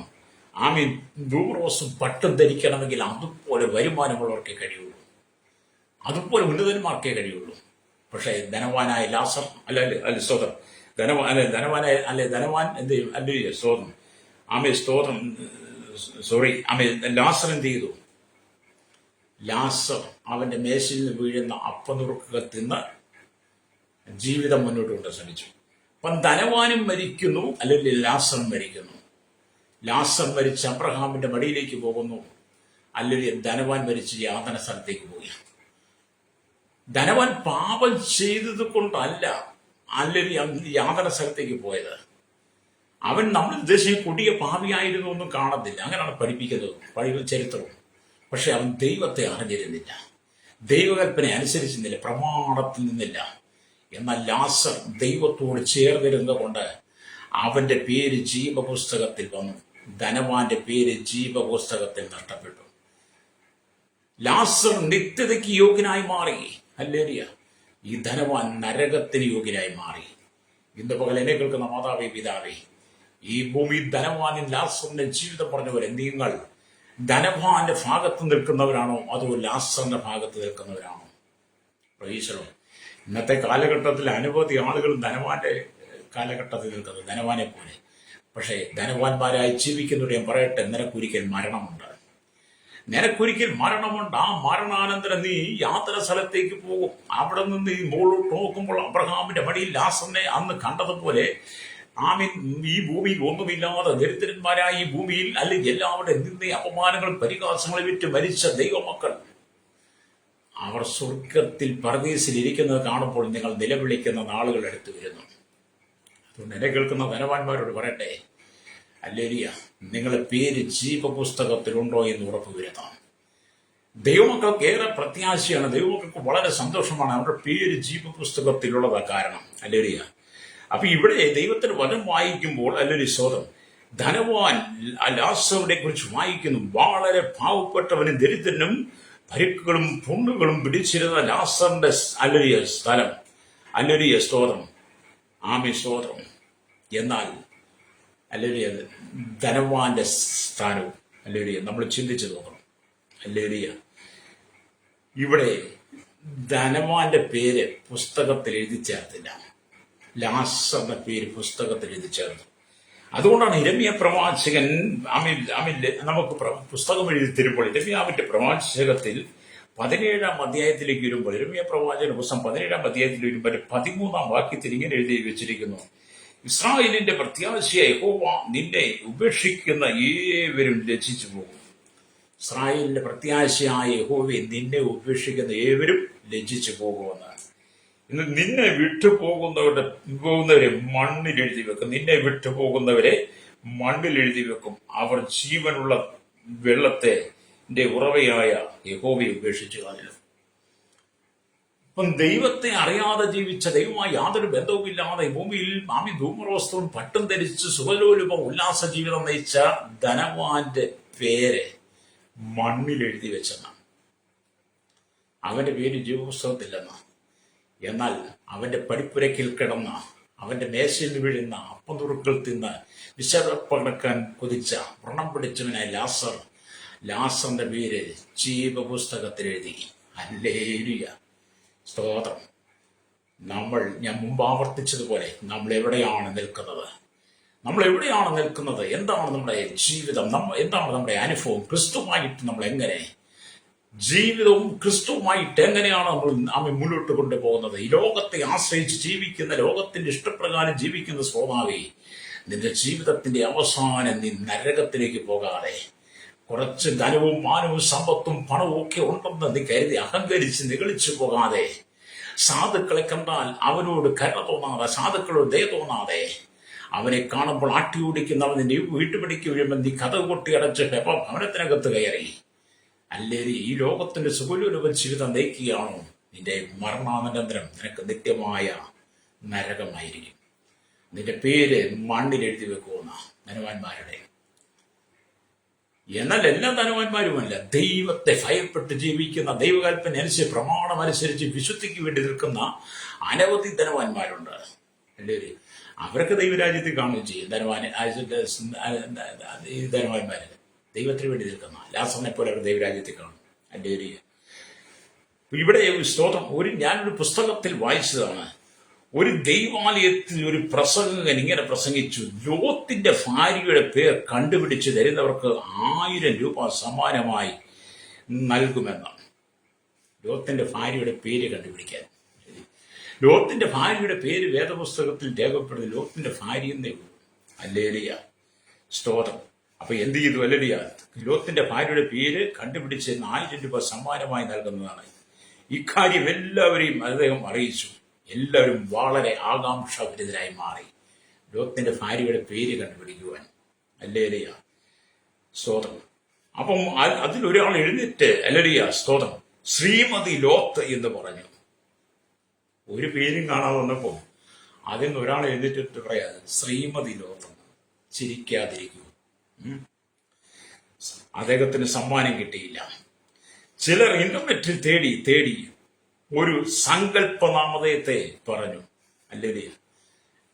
ആമീൻ ധൂമ്രവസ്തും പട്ടും ധരിക്കണമെങ്കിൽ അതുപോലെ വരുമാനമുള്ളവർക്കേ കഴിയുള്ളൂ, അതുപോലെ ഉന്നതന്മാർക്കേ കഴിയുള്ളൂ. പക്ഷേ ധനവാനായ ലാസർ സ്തോത്രം ധനവാൻ എന്ത് ചെയ്യും? അല്ലെങ്കിൽ സ്തോത്രം ലാസർ എന്ത് ചെയ്തു? ലാസർ അവന്റെ മേശയിൽ നിന്ന് വീഴുന്ന അപ്പനുറുക്കുകൾ തിന്ന് ജീവിതം മുന്നോട്ട് കൊണ്ട് ശ്രമിച്ചു. അപ്പം ധനവാനും മരിക്കുന്നു, അല്ലെങ്കിൽ ലാസറും മരിക്കുന്നു. ലാസർ മരിച്ച് അബ്രഹാമിന്റെ മടിയിലേക്ക് പോകുന്നു, അല്ലെങ്കിൽ ധനവാൻ മരിച്ച് യാതന സ്ഥലത്തേക്ക് പോയി. ധനവാൻ പാപം ചെയ്തത് കൊണ്ടല്ല അല്ലെങ്കിൽ യാതന സ്ഥലത്തേക്ക് പോയത്. അവൻ നമ്മൾ ഉദ്ദേശിച്ച കൊടിയ പാപിയായിരുന്നു ഒന്നും കാണത്തില്ല, അങ്ങനെയാണ് പഠിപ്പിക്കുന്നത് ചരിത്രവും. പക്ഷെ അവൻ ദൈവത്തെ അറിഞ്ഞിരുന്നില്ല, ദൈവകൽപ്പന അനുസരിച്ചിരുന്നില്ല, പ്രമാണത്തിൽ നിന്നില്ല. എന്നാൽ ലാസർ ദൈവത്തോട് ചേർന്നിരുന്നത് കൊണ്ട് അവന്റെ പേര് ജീവപുസ്തകത്തിൽ വന്നു. ധനവാന്റെ പേര് ജീവപുസ്തകത്തിൽ നഷ്ടപ്പെട്ടു. ലാസർ നിത്യതയ്ക്ക് യോഗ്യനായി മാറി. ഹല്ലേലൂയ. ഈ ധനവാൻ നരകത്തിന് യോഗ്യനായി മാറി. ഇന്ന് പകൽ എന്നെ കേൾക്കുന്ന മാതാവേ, പിതാവേ, ഈ ഭൂമി ധനവാനും ലാസറിന്റെ ജീവിതം പറഞ്ഞവരെ, നിങ്ങൾ ധനവാന്റെ ഭാഗത്ത് നിൽക്കുന്നവരാണോ അതോ ലാസറിന്റെ ഭാഗത്ത് നിൽക്കുന്നവരാണോ? പ്രതീക്ഷണം. ഇന്നത്തെ കാലഘട്ടത്തിൽ അനവധി ആളുകൾ ധനവാന്റെ കാലഘട്ടത്തിൽ നിൽക്കുന്നത്, ധനവാനെ പോലെ. പക്ഷേ ധനവാന്മാരായി ജീവിക്കുന്നവരെ ഞാൻ പറയട്ടെ, നിനക്കൊരിക്കൽ മരണമുണ്ട്. നിനക്കൊരിക്കൽ മരണമുണ്ട്. ആ മരണാനന്തരം നീ യാത്ര സ്ഥലത്തേക്ക് പോകും. അവിടെ നിന്ന് ഈ മുകളിലോട്ട് നോക്കുമ്പോൾ അബ്രഹാമിന്റെ മടിയിൽ ലാസറിനെ അന്ന് കണ്ടതുപോലെ ഈ ഭൂമിയിൽ ഒന്നുമില്ലാതെ ദരിദ്രന്മാരായ ഈ ഭൂമിയിൽ അല്ലെങ്കിൽ എല്ലാവരുടെ നിന്ന അപമാനങ്ങളും പരിഹാസങ്ങളും വിറ്റ് മരിച്ച ദൈവമക്കൾ അവർ സ്വർഗത്തിൽ പരദീസിൽ ഇരിക്കുന്നത് കാണുമ്പോൾ നിങ്ങൾ നിലവിളിക്കുന്ന നാളുകൾ എടുത്തു വരുന്നു. അതുകൊണ്ട് എന്നെ കേൾക്കുന്ന ധനവാന്മാരോട് പറയട്ടെ, ഹല്ലേലൂയ, നിങ്ങളുടെ പേര് ജീവപുസ്തകത്തിലുണ്ടോ എന്ന് ഉറപ്പുവരുത്താം. ദൈവമക്കൾക്ക് ഏറെ പ്രത്യാശയാണ്, ദൈവമക്കൾക്ക് വളരെ സന്തോഷമാണ് അവരുടെ പേര് ജീവപുസ്തകത്തിലുള്ളതാ കാരണം. ഹല്ലേലൂയ. അപ്പൊ ഇവിടെ ദൈവത്തിന് വചനം വായിക്കുമ്പോൾ അല്ലെങ്കിൽ സ്വതം ധനവാൻ ലാസറിനെ കുറിച്ച് വായിക്കുന്നു. വളരെ പാവപ്പെട്ടവനും ദരിദ്രനും പരിക്കുകളും പുണ്ണുകളും പിടിച്ചിരുന്ന ലാസറിന്റെ അല്ലരിയ സ്ഥലം, അല്ലരിയ സ്തോത്രം, സ്തോത്രം. എന്നാൽ അല്ലരിയ ധനവാന്റെ സ്ഥാനവും അല്ലരിയ നമ്മൾ ചിന്തിച്ചു നോക്കണം. അല്ലരിയ ഇവിടെ ധനവാന്റെ പേര് പുസ്തകത്തിൽ എഴുതി ചേർത്തില്ല, ലാസറിന്റെ പേര് പുസ്തകത്തിൽ എഴുതി ചേർന്നു. അതുകൊണ്ടാണ് ഇരമ്യ പ്രവാചകൻ നമുക്ക് പുസ്തകം എഴുതി തരുമ്പോൾ ഇരമ്യാവിന്റെ പ്രവാചകത്തിൽ 17-ാം അധ്യായത്തിലേക്ക് വരുമ്പോൾ, ഇരമ്യ പ്രവാചകൻ പുസ്തകം 17-ാം അധ്യായത്തിൽ വരുമ്പോൾ 13-ാം വാക്യത്തിൽ ഇങ്ങനെ എഴുതി വെച്ചിരിക്കുന്നു: ഇസ്രായേലിന്റെ പ്രത്യാശയായ യഹോവ നിന്നെ ഉപേക്ഷിക്കുന്ന ഏവരും ലജ്ജിച്ചു പോകും. ഇസ്രായേലിന്റെ പ്രത്യാശയായ യഹോവയെ നിന്നെ ഉപേക്ഷിക്കുന്ന ഏവരും ലജ്ജിച്ചു പോകുമെന്ന്. ഇന്ന് നിന്നെ പോകുന്നവരെ മണ്ണിൽ എഴുതി വെക്കും. നിന്നെ പോകുന്നവരെ മണ്ണിൽ എഴുതി വെക്കും. അവർ ജീവനുള്ള വെള്ളത്തെ ഉറവയായ യഹോവയെ ഉപേക്ഷിച്ചു കളഞ്ഞു. അപ്പം ദൈവത്തെ അറിയാതെ ജീവിച്ച, ദൈവമായി യാതൊരു ബന്ധവുമില്ലാതെ ഭൂമിയിൽ ധൂമ്രവസ്ത്രവും പട്ടും ധരിച്ച് സുഖലോലുപ ഉല്ലാസ ജീവിതം നയിച്ച ധനവാന്റെ പേര് മണ്ണിൽ എഴുതി വെച്ചെന്നാണ്. അവന്റെ പേര് ജീവപുസ്തകത്തില്ലെന്നാണ്. എന്നാൽ അവന്റെ പടിപ്പുരയ്ക്കിൽ കിടന്ന, അവന്റെ മേശയിൽ വീഴുന്ന അപ്പനുറുക്കൾ തിന്ന് വിശപ്പടക്കാൻ കൊതിച്ച വ്രണം പിടിച്ചവനായ ലാസറിന്റെ പേര് ജീവപുസ്തകത്തിൽ എഴുതി. ഹല്ലേലൂയ, സ്തോത്രം. ഞാൻ മുമ്പ് ആവർത്തിച്ചതുപോലെ നമ്മൾ എവിടെയാണ് നിൽക്കുന്നത്? എന്താണ് നമ്മുടെ ജീവിതം? എന്താണ് നമ്മുടെ അനുഭവം? ക്രിസ്തുവായിട്ട് നമ്മൾ എങ്ങനെ ജീവിതവും ക്രിസ്തുവുമായിട്ട് എങ്ങനെയാണ് നമ്മൾ മുന്നോട്ട് കൊണ്ടുപോകുന്നത്? ഈ ലോകത്തെ ആശ്രയിച്ച് ജീവിക്കുന്ന, ലോകത്തിന്റെ ഇഷ്ടപ്രകാരം ജീവിക്കുന്ന സ്വഭാവി, നിന്റെ ജീവിതത്തിന്റെ അവസാനം നീ നരകത്തിലേക്ക് പോകാതെ, കുറച്ച് ധനവും മാനവും സമ്പത്തും പണവും ഒക്കെ ഉണ്ടെന്ന് നീ കരുതി അഹങ്കരിച്ച് നിഗളിച്ചു പോകാതെ, സാധുക്കളെ കണ്ടാൽ അവനോട് കരുണ തോന്നാതെ, സാധുക്കളോട് ദയ തോന്നാതെ, അവനെ കാണുമ്പോൾ ആട്ടി ഓടിക്കുന്നവൻ വീട്ടുപിടിക്ക് വീഴുമ്പോൾ നീ കഥ കൊട്ടി അടച്ചിട്ട് അപ്പം ഭവനത്തിനകത്ത് കയറി അല്ലേരി ഈ ലോകത്തിന്റെ സുഖലോലുപ ജീവിതം നയിക്കുകയാണോ? നിന്റെ മരണാനന്തരം നിനക്ക് നിത്യമായ നരകമായിരിക്കും. നിന്റെ പേര് മണ്ണിൽ എഴുതി വെക്കുന്ന ധനവാന്മാരുടെ. എന്നാൽ എല്ലാ ധനവാന്മാരുമല്ല, ദൈവത്തെ ഭയപ്പെട്ട് ജീവിക്കുന്ന, ദൈവകൽപ്പന അനുസരിച്ച് പ്രമാണം അനുസരിച്ച് വിശുദ്ധിക്ക് വേണ്ടി നിൽക്കുന്ന അനവധി ധനവാന്മാരുണ്ട്. അല്ലേ? അവരൊക്കെ ദൈവരാജ്യത്തിൽ കാണുകയും ചെയ്യും. ഈ ധനവാന്മാര് ദൈവത്തിന് വേണ്ടി നിൽക്കുന്ന ലാസറിനെ പോലെ അവർ ദൈവരാജ്യത്തിൽ കാണും. അല്ലേ? ഇവിടെ സ്തോത്രം, ഞാനൊരു പുസ്തകത്തിൽ വായിച്ചതാണ്. ഒരു ദൈവാലയത്തിൽ ഒരു പ്രസംഗകൻ ഇങ്ങനെ പ്രസംഗിച്ചു: ലോത്തിന്റെ ഭാര്യയുടെ പേർ കണ്ടുപിടിച്ച് തരുന്നവർക്ക് 1000 രൂപ സമ്മാനമായി നൽകുമെന്ന്. ലോത്തിന്റെ ഭാര്യയുടെ പേര് കണ്ടുപിടിക്കാൻ. ലോത്തിന്റെ ഭാര്യയുടെ പേര് വേദപുസ്തകത്തിൽ രേഖപ്പെടുത്തി ലോത്തിന്റെ ഭാര്യ എന്നേ ഉള്ളൂ. അല്ലേലിയ, സ്തോത്രം. അപ്പൊ എന്ത് ചെയ്തു? അല്ലേലിയ, ലോത്തിന്റെ ഭാര്യയുടെ പേര് കണ്ടുപിടിച്ച് 1000 രൂപ സമ്മാനമായി നൽകുന്നതാണ്. ഇക്കാര്യം എല്ലാവരെയും അദ്ദേഹം അറിയിച്ചു. എല്ലാവരും വളരെ ആകാംക്ഷാഭരിതരായി മാറി ലോത്തിന്റെ ഭാര്യയുടെ പേര് കണ്ടുപിടിക്കുവാൻ. അല്ലേലിയ, സ്തോത്രം. അപ്പം അതിലൊരാൾ എഴുന്നേറ്റ്, അല്ലേലിയ, സ്തോത്രം, ശ്രീമതി ലോത്ത് എന്ന് പറഞ്ഞു. ഒരു പേരും കാണാതെ വന്നപ്പോ അതിൽ നിന്ന് ഒരാൾ എഴുന്നേറ്റിട്ട് പറയാതെ ശ്രീമതി ലോത്ത്, ചിരിക്കാതിരിക്കൂ. അദ്ദേഹത്തിന് സമ്മാനം കിട്ടിയില്ല. ചിലർ ഇന്റർനെറ്റിൽ തേടി ഒരു സങ്കല്പനാമധേയത്തെ പറഞ്ഞു. അല്ലേ?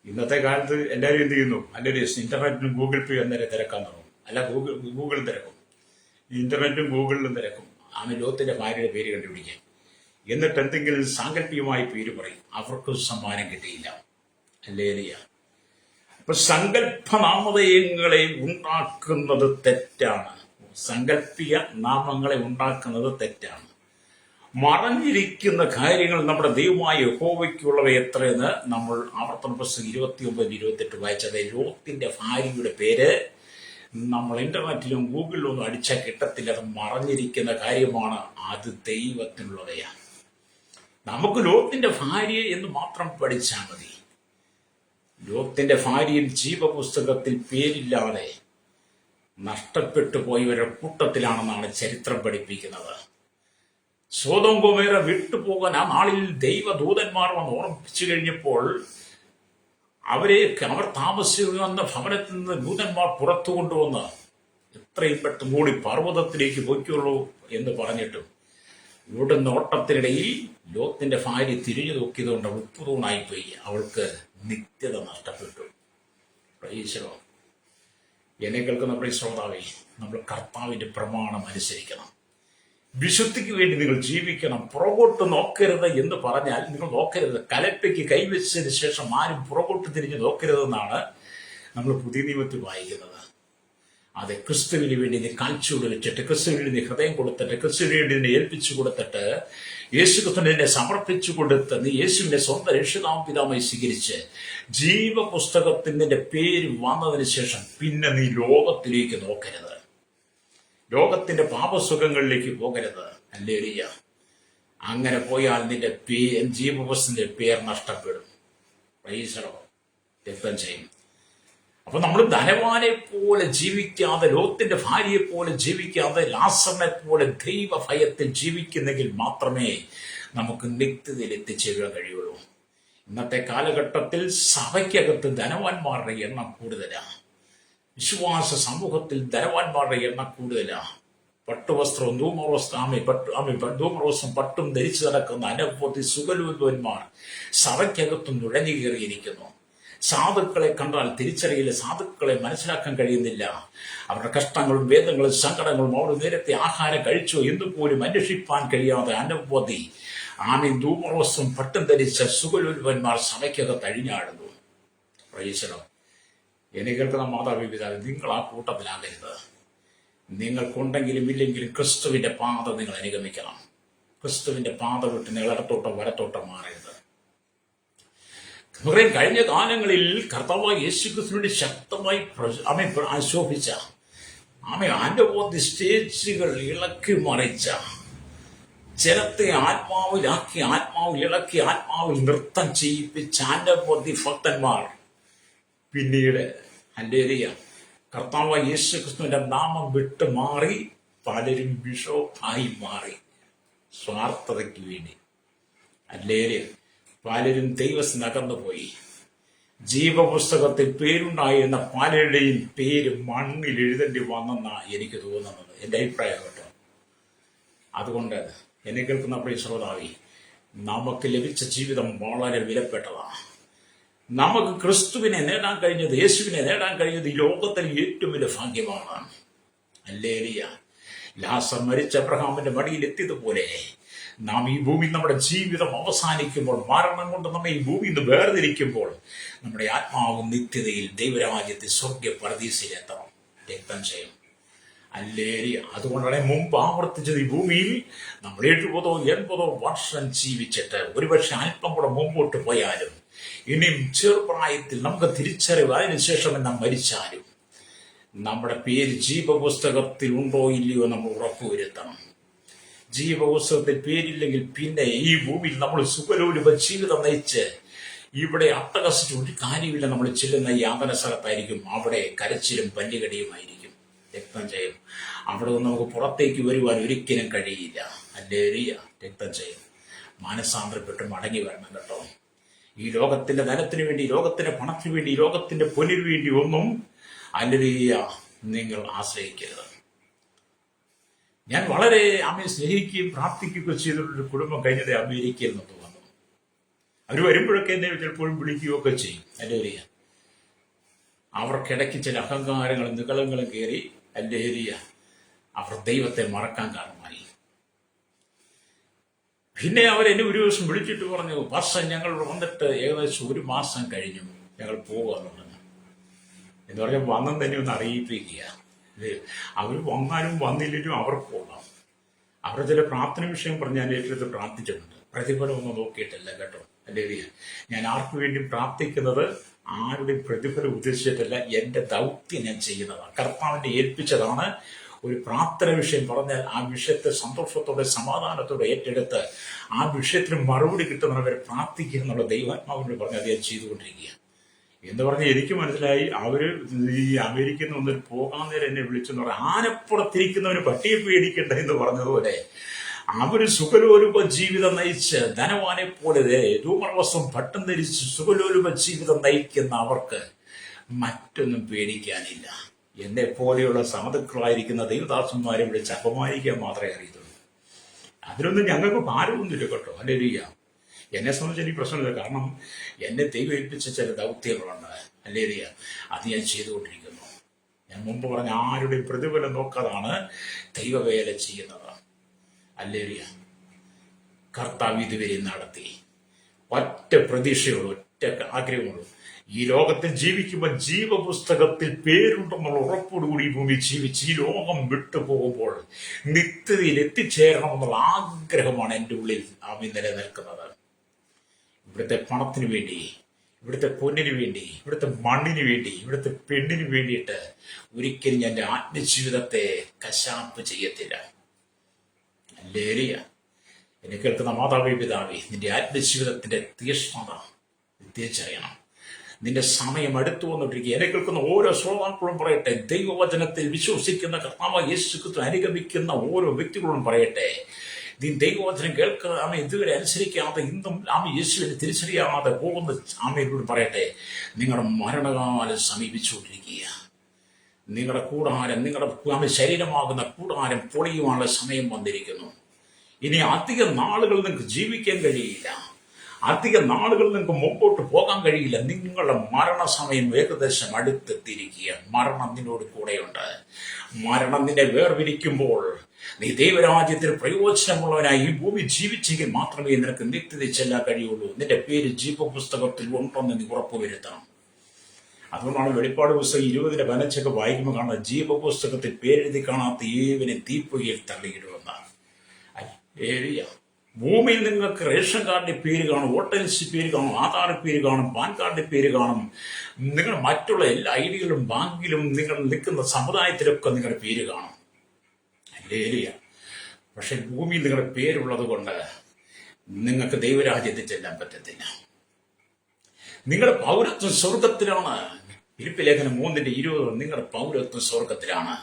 ഇന്നത്തെ കാലത്ത് എല്ലാവരും എന്ത് ചെയ്യുന്നു? അല്ലേ? ഇന്റർനെറ്റിനും ഗൂഗിൾ പേ അന്നേരം തിരക്കാൻ തുടങ്ങും. അല്ല, ഗൂഗിളും തിരക്കും, ഇന്റർനെറ്റും ഗൂഗിളിലും തിരക്കും. അവൻ ലോത്തിന്റെ ഭാര്യയുടെ പേര് കണ്ടുപിടിക്കാൻ. എന്നിട്ട് എന്തെങ്കിലും സാങ്കല്പികമായ പേര് പറയും. അവർക്ക് സമ്മാനം കിട്ടിയില്ല. അല്ലേ? അപ്പൊ സങ്കല്പനാമധേയങ്ങളെ ഉണ്ടാക്കുന്നത് തെറ്റാണ്. സങ്കല്പിക നാമങ്ങളെ ഉണ്ടാക്കുന്നത് തെറ്റാണ്. മറഞ്ഞിരിക്കുന്ന കാര്യങ്ങൾ നമ്മുടെ ദൈവമായ യഹോവയ്ക്കുള്ളവ എത്രയെന്ന് നമ്മൾ ആവർത്തന പുസ്തകം 29-28 വായിച്ചത്. ലോത്തിന്റെ ഭാര്യയുടെ പേര് നമ്മൾ ഇന്റർനെറ്റിലും ഗൂഗിളിലും ഒന്നും അടിച്ചാൽ കിട്ടത്തില്ല. അത് മറഞ്ഞിരിക്കുന്ന കാര്യമാണ്. അത് ദൈവത്തിനുള്ളവയാണ്. നമുക്ക് ലോത്തിന്റെ ഭാര്യ എന്ന് മാത്രം പഠിച്ചാൽ മതി. ലോത്തിന്റെ ഭാര്യയിൽ ജീവപുസ്തകത്തിൽ പേരില്ലാതെ നഷ്ടപ്പെട്ടു പോയവരുടെ കൂട്ടത്തിലാണെന്നാണ് ചരിത്രം പഠിപ്പിക്കുന്നത്. സോദോം ഗൊമോറ വിട്ടുപോകാൻ ആ നാളിൽ ദൈവദൂതന്മാർ വന്ന് ഓർമ്മിപ്പിച്ചു കഴിഞ്ഞപ്പോൾ അവർ താമസിക്കുന്ന ഭവനത്തിൽ നിന്ന് ദൂതന്മാർ പുറത്തു കൊണ്ടുവന്ന് എത്രയും പെട്ടെന്ന് കൂടി പർവ്വതത്തിലേക്ക് പോയിക്കുള്ളൂ എന്ന് പറഞ്ഞിട്ടും ഇവിടുന്ന് ഓട്ടത്തിനിടയിൽ ലോത്തിന്റെ ഭാര്യ തിരിഞ്ഞു നോക്കിയതുകൊണ്ട് ഉപ്പുതൂണായിപ്പോയി. അവൾക്ക് നിത്യത നഷ്ടപ്പെട്ടു. പ്രൈസലോ. എന്നെ കേൾക്കുന്ന ശ്രോതാവേ, നമ്മൾ കർത്താവിന്റെ പ്രമാണം അനുസരിക്കണം. വിശുദ്ധിക്ക് വേണ്ടി നിങ്ങൾ ജീവിക്കണം. പുറകോട്ട് നോക്കരുത് എന്ന് പറഞ്ഞാൽ നിങ്ങൾ നോക്കരുത്. കലപ്പയ്ക്ക് കൈവച്ചതിന് ശേഷം ആരും പുറകോട്ട് തിരിഞ്ഞ് നോക്കരുതെന്നാണ് നമ്മൾ പുതിയ നിയമത്തിൽ വായിക്കുന്നത്. അതെ, ക്രിസ്തുവിന് വേണ്ടി നീ കാൽച്ചൂട് വെച്ചിട്ട്, ക്രിസ്തുവിന് വേണ്ടി നീ ഹൃദയം കൊടുത്തിട്ട്, ക്രിസ്തുവിന് വേണ്ടി നിന്നെ ഏൽപ്പിച്ചു കൊടുത്തിട്ട്, യേശു ക്രിസ്തുവിനെ സമർപ്പിച്ചു കൊടുത്ത് നീ യേശുവിന്റെ സ്വന്തം രക്ഷിതാവും പിതാവുമായി സ്വീകരിച്ച് ജീവപുസ്തകത്തിന്റെ പേര് വന്നതിന് ശേഷം പിന്നെ നീ ലോകത്തിലേക്ക് നോക്കരുത്. ലോകത്തിന്റെ പാപസുഖങ്ങളിലേക്ക് പോകരുത്. ഹല്ലേലൂയ. അങ്ങനെ പോയാൽ നിന്റെ ജീവപുസ്തകത്തിന്റെ പേര് നഷ്ടപ്പെടും. പ്രൈസലോ. രക്തം ചെയ്യും. അപ്പൊ നമ്മൾ ധനവാനെ പോലെ ജീവിക്കാതെ, ലോത്തിന്റെ ഭാര്യയെ പോലെ ജീവിക്കാതെ, ലാസറിനെ പോലെ ദൈവഭയത്തിൽ ജീവിക്കുന്നെങ്കിൽ മാത്രമേ നമുക്ക് നിത്യതയിൽ എത്തിച്ചേരാൻ കഴിയുള്ളൂ. ഇന്നത്തെ കാലഘട്ടത്തിൽ സഭയ്ക്കകത്ത് ധനവാന്മാരുടെ എണ്ണം കൂടുതലാണ്. വിശ്വാസ സമൂഹത്തിൽ ധനവാന്മാരുടെ എണ്ണം കൂടുതലാണ്. പട്ടുവസ്ത്രവും ധൂമ്രവസ്ത്രം പട്ടും ധരിച്ചു നടക്കുന്ന അനവധി സുഖലോലുപന്മാർ സഭയ്ക്കകത്തും നുഴഞ്ഞു കയറിയിരിക്കുന്നു. സാധുക്കളെ കണ്ടാൽ തിരിച്ചറിയില്ല. സാധുക്കളെ മനസ്സിലാക്കാൻ കഴിയുന്നില്ല. അവരുടെ കഷ്ടങ്ങളും വേദങ്ങളും സങ്കടങ്ങളും അവർ നേരത്തെ ആഹാരം കഴിച്ചോ എന്നുപോലും അന്വേഷിപ്പാൻ കഴിയാതെ അനവധി ധൂമ്രവസ്ത്രം പട്ടും ധരിച്ച സുഖലോലുപന്മാർ സഭയ്ക്കകത്ത് അഴിഞ്ഞാടുന്നു. പ്രൈസലോ. എന്നെ കേൾക്കുന്ന മാതാപിതാക്കൾ, നിങ്ങൾ ആ കൂട്ടത്തിലാകരുത്. നിങ്ങൾക്കുണ്ടെങ്കിലും ഇല്ലെങ്കിലും ക്രിസ്തുവിന്റെ പാത നിങ്ങൾ അനുഗമിക്കണം. ക്രിസ്തുവിന്റെ പാത വിട്ട് നിങ്ങൾ ഇടത്തോട്ടോ വലത്തോട്ടോ മാറരുത്. കഴിഞ്ഞ കാലങ്ങളിൽ കർത്താവായ യേശുക്രിസ്തുവിന്റെ ശക്തമായി ആശോഭിച്ച അനുഭവ സ്റ്റേജുകൾ ഇളക്കി മറിച്ച, ജനത്തെ ആത്മാവിൽ ഇളക്കി ആത്മാവിൽ നൃത്തം ചെയ്യിപ്പിച്ച അനവധി ഭക്തന്മാർ പിന്നീട് ഹല്ലേലൂയ കർത്താവായ യേശുക്രിസ്തുവിന്റെ നാമം വിട്ട് മാറി പലരും ബിഷപ്പായി മാറി. സ്വാർത്ഥതയ്ക്ക് വേണ്ടി ഹല്ലേലൂയ പലരും ദൈവത്തിന് അകന്നുപോയി. ജീവപുസ്തകത്തിൽ പേരുണ്ടായിരുന്ന പലരുടെയും പേര് മണ്ണിൽ എഴുതേണ്ടി വന്നെന്നാണ് എനിക്ക് തോന്നുന്നത്, എൻ്റെ അഭിപ്രായം കേട്ടോ. അതുകൊണ്ട് എന്നെ കേൾക്കുന്ന പ്രിയ ശ്രോതാവേ, നമുക്ക് ലഭിച്ച ജീവിതം വളരെ വിലപ്പെട്ടതാണ്. നമുക്ക് ക്രിസ്തുവിനെ നേടാൻ കഴിഞ്ഞത്, യേശുവിനെ നേടാൻ കഴിഞ്ഞത് ഈ ലോകത്തിലെ ഏറ്റവും വലിയ ഭാഗ്യമാണ്. ഹല്ലേലൂയ. ലാസർ മരിച്ച അബ്രഹാമിന്റെ മടിയിൽ എത്തിയതുപോലെ നാം ഈ ഭൂമി, നമ്മുടെ ജീവിതം അവസാനിക്കുമ്പോൾ, മരണം കൊണ്ട് നമ്മെ ഈ ഭൂമിയിൽ നിന്ന് വേർതിരിക്കുമ്പോൾ, നമ്മുടെ ആത്മാവും നിത്യതയിൽ ദൈവരാജ്യത്തിൽ സ്വർഗ്ഗ പരദീസയിലെത്തണം. രക്തം ചെയ്യും. ഹല്ലേലൂയ. അതുകൊണ്ടാണ് മുമ്പ് ആവർത്തിച്ചത്, ഈ ഭൂമിയിൽ നമ്മൾ 70-80 വർഷം ജീവിച്ചിട്ട് ഒരുപക്ഷെ അല്പം കൂടെ മുമ്പോട്ട് പോയാലും, ഇനിയും ചെറുപ്രായത്തിൽ നമുക്ക് തിരിച്ചറിവ്, അതിനുശേഷം നാം മരിച്ചാലും നമ്മുടെ പേര് ജീവപുസ്തകത്തിൽ ഉണ്ടോ ഇല്ലയോ നമ്മൾ ഉറപ്പുവരുത്തണം. ജീവപുസ്തകത്തിൽ പേരില്ലെങ്കിൽ പിന്നെ ഈ ഭൂമിയിൽ നമ്മൾ സുഖലോലുപ ജീവിതം നയിച്ച് ഇവിടെ അട്ടഹസിച്ച് ഒരു കാര്യമില്ല. നമ്മൾ ചെല്ലുന്ന യാതന സ്ഥലത്തായിരിക്കും, അവിടെ കരച്ചിലും പല്ലുകടിയുമായിരിക്കും. രക്തം ചെയ്യും. അവിടെ നിന്ന് നമുക്ക് പുറത്തേക്ക് വരുവാൻ ഒരിക്കലും കഴിയില്ല. ഹല്ലേലൂയ. രക്തം ചെയ്യും. മാനസാന്തരപ്പെട്ട് മടങ്ങി വരണം കേട്ടോ. ഈ ലോകത്തിന്റെ ധനത്തിന് വേണ്ടി, ലോകത്തിന്റെ പണത്തിന് വേണ്ടി, ലോകത്തിന്റെ പൊന്നിന് വേണ്ടി ഒന്നും ഹല്ലേലൂയ നിങ്ങൾ ആശ്രയിക്കരുത്. ഞാൻ വളരെ സ്നേഹിക്കുകയും പ്രാർത്ഥിക്കുകയൊക്കെ ചെയ്തിട്ടൊരു കുടുംബം കഴിഞ്ഞത് അമേരിക്കയിൽ നിന്ന് വന്നു. അവർ വരുമ്പോഴൊക്കെ എന്നെ ചിലപ്പോഴും വിളിക്കുകയൊക്കെ ചെയ്യും. ഹല്ലേലൂയ. അവർക്കിടയ്ക്ക് ചില അഹങ്കാരങ്ങളും നികളങ്ങളും കയറി ഹല്ലേലൂയ അവർ ദൈവത്തെ മറക്കാൻ കാരണമായി. പിന്നെ അവരെന്നെ ഒരു ദിവസം വിളിച്ചിട്ട് പറഞ്ഞു, പാസ്റ്റർ ഞങ്ങൾ വന്നിട്ട് ഏകദേശം 1 മാസം കഴിഞ്ഞു, ഞങ്ങൾ പോകുമെന്ന് പറഞ്ഞു. എന്ന് പറഞ്ഞാൽ വന്നും തന്നെ ഒന്ന് അറിയിപ്പിക്കുക. അവർ വന്നാലും വന്നില്ലെങ്കിലും അവർക്ക് പോകാം. അവരുടെ ചില പ്രാർത്ഥന വിഷയം പറഞ്ഞ് ഞാൻ ഏറ്റെടുത്ത് പ്രാർത്ഥിച്ചിട്ടുണ്ട്. പ്രതിഫലം ഒന്നും നോക്കിയിട്ടില്ല കേട്ടോ. ഹല്ലേലൂയ. ഞാൻ ആർക്കു വേണ്ടി പ്രാർത്ഥിക്കുന്നത് ആരുടെയും പ്രതിഫലം ഉദ്ദേശിച്ചിട്ടല്ല, എൻ്റെ ദൗത്യം ഞാൻ ചെയ്യുന്നതാണ്. കർത്താവിനെ ഏൽപ്പിച്ചതാണ്. ഒരു പ്രാർത്ഥന വിഷയം പറഞ്ഞാൽ ആ വിഷയത്തെ സന്തോഷത്തോടെ സമാധാനത്തോടെ ഏറ്റെടുത്ത് ആ വിഷയത്തിന് മറുപടി കിട്ടുന്നവരെ പ്രാർത്ഥിക്കുക എന്നുള്ള ദൈവാത്മാവിനോട് പറഞ്ഞ് അത് ഞാൻ ചെയ്തുകൊണ്ടിരിക്കുക എന്ന് പറഞ്ഞ് എനിക്ക് മനസ്സിലായി. അവര് ഈ അമേരിക്കയിൽ നിന്ന് പോകാൻ നേരം എന്നെ വിളിച്ചെന്ന് പറഞ്ഞാൽ, ആനപ്പുറത്തിരിക്കുന്നവന് പട്ടിയെ പേടിക്കണ്ട എന്ന് പറഞ്ഞതുപോലെ അവര് സുഖലോലുപ ജീവിതം നയിച്ച് ധനവാനെ പോലെ ധൂമർവസ്വം പട്ടം ധരിച്ച് സുഖലോലുപ ജീവിതം നയിക്കുന്ന അവർക്ക് മറ്റൊന്നും പേടിക്കാനില്ല. എന്നെ പോലെയുള്ള സാധുക്കളായിരിക്കുന്ന ദൈവദാസന്മാരെ വിളിച്ച് അപമാനിക്കാൻ മാത്രമേ അറിയത്തുള്ളൂ. അതിലൊന്നും ഞങ്ങൾക്ക് ഭാരമൊന്നുമില്ല കേട്ടോ. ഹല്ലേലൂയ. എന്നെ സംബന്ധിച്ച് എനിക്ക് പ്രശ്നമില്ല. കാരണം എന്നെ ദൈവം ഏൽപ്പിച്ച ചില ദൗത്യങ്ങളുണ്ട്. ഹല്ലേലൂയ. അത് ഞാൻ ചെയ്തുകൊണ്ടിരിക്കുന്നു. ഞാൻ മുമ്പ് പറഞ്ഞ ആരുടെയും പ്രതിഫലം നോക്കാതാണ് ദൈവവേല ചെയ്യുന്നത്. ഹല്ലേലൂയ. കർത്താവ് ഇതുവരെ നടത്തി. ഒറ്റ പ്രതീക്ഷയുള്ളൂ, ഒറ്റ ആഗ്രഹമുള്ളൂ. ഈ ലോകത്തിൽ ജീവിക്കുമ്പോൾ ജീവപുസ്തകത്തിൽ പേരുണ്ടെന്നുള്ള ഉറപ്പോടുകൂടി ഈ ഭൂമി ജീവിച്ച് ഈ ലോകം വിട്ടുപോകുമ്പോൾ നിത്യതയിൽ എത്തിച്ചേരണമെന്നുള്ള ആഗ്രഹമാണ് എൻ്റെ ഉള്ളിൽ നിലനിൽക്കുന്നത്. ഇവിടുത്തെ പണത്തിന് വേണ്ടി, ഇവിടുത്തെ പൊന്നിന് വേണ്ടി, ഇവിടുത്തെ മണ്ണിന് വേണ്ടി, ഇവിടുത്തെ പെണ്ണിന് വേണ്ടിയിട്ട് ഒരിക്കലും ഞാൻ എൻ്റെ ആത്മജീവിതത്തെ കശാപ്പ് ചെയ്യത്തില്ല. ഹല്ലേലൂയ. എന്നെ കേൾക്കുന്ന മാതാവേ പിതാവേ, നിന്റെ ആത്മജീവിതത്തിന്റെ തീക്ഷ്ണത തിരിച്ചറിയണം. നിന്റെ സമയം അടുത്തു വന്നിട്ടിരിക്കുക. എന്നെ കേൾക്കുന്ന ഓരോ ശ്രോതാക്കളും പറയട്ടെ, ദൈവവചനത്തിൽ വിശ്വസിക്കുന്ന കർത്താവായ യേശുക്രിസ്തുവിനെ അനുഗമിക്കുന്ന ഓരോ വ്യക്തികളോടും പറയട്ടെ, നീ ദൈവവചനം കേൾക്കാതെ ഇതുവരെ അനുസരിക്കാതെ ഇന്നും യേശുവിനെ തിരിച്ചറിയാതെ പോകുന്ന ആമയോട് പറയട്ടെ, നിങ്ങളുടെ മരണകാലം സമീപിച്ചുകൊണ്ടിരിക്കുക. നിങ്ങളുടെ കൂടാരം, നിങ്ങളുടെ ശരീരമാകുന്ന കൂടാരം പൊളിയുവാനുള്ള സമയം വന്നിരിക്കുന്നു. ഇനി അധിക നാളുകൾ നിങ്ങൾക്ക് ജീവിക്കാൻ കഴിയില്ല. അധിക നാളുകൾ നിങ്ങൾക്ക് മുമ്പോട്ട് പോകാൻ കഴിയില്ല. നിങ്ങളുടെ മരണസമയം ഏകദേശം അടുത്തെത്തിയിരിക്കുക. മരണം നിന്നോട് കൂടെയുണ്ട്. മരണം നിന്നെ വേർപിരിക്കുമ്പോൾ നീ ദൈവരാജ്യത്തിൽ പ്രയോജനമുള്ളവനായി ഈ ഭൂമി ജീവിച്ചെങ്കിൽ മാത്രമേ നിനക്ക് നിത്യത ചെല്ലാൻ കഴിയുള്ളൂ. നിന്റെ പേര് ജീവപുസ്തകത്തിൽ ഉണ്ടെന്ന് നീ ഉറപ്പുവരുത്തണം. അതുകൊണ്ടാണ് വെളിപ്പാട് പുസ്തകം 20 15 വായിക്കുമ്പോൾ കാണുന്നത്, ജീവപുസ്തകത്തിൽ പേരെഴുതി കാണാത്ത ഏവനെ തീപ്പൊയ്യിൽ തള്ളിയിടുമെന്നാണ്. ഹല്ലേലൂയ. ഭൂമിയിൽ നിങ്ങൾക്ക് റേഷൻ കാർഡിന്റെ പേര് കാണും, വോട്ടർ ലിസ്റ്റ് പേര് കാണും, ആധാർ പേര് കാണും, പാൻ കാർഡിന്റെ പേര് കാണും, നിങ്ങൾ മറ്റുള്ള എല്ലാ ഐഡികളും ബാങ്കിലും നിങ്ങൾ നിൽക്കുന്ന സമുദായത്തിലൊക്കെ നിങ്ങളുടെ പേര് കാണും. ഹല്ലേലൂയ. പക്ഷെ ഭൂമിയിൽ നിങ്ങളുടെ പേരുള്ളത് കൊണ്ട് നിങ്ങൾക്ക് ദൈവരാജ്യത്തിൽ ചെല്ലാൻ പറ്റത്തില്ല. നിങ്ങളുടെ പൗരത്വം സ്വർഗത്തിലാണ്. ഫിലിപ്പി ലേഖനം 3:20 നിങ്ങളുടെ പൗരത്വം സ്വർഗത്തിലാണ്.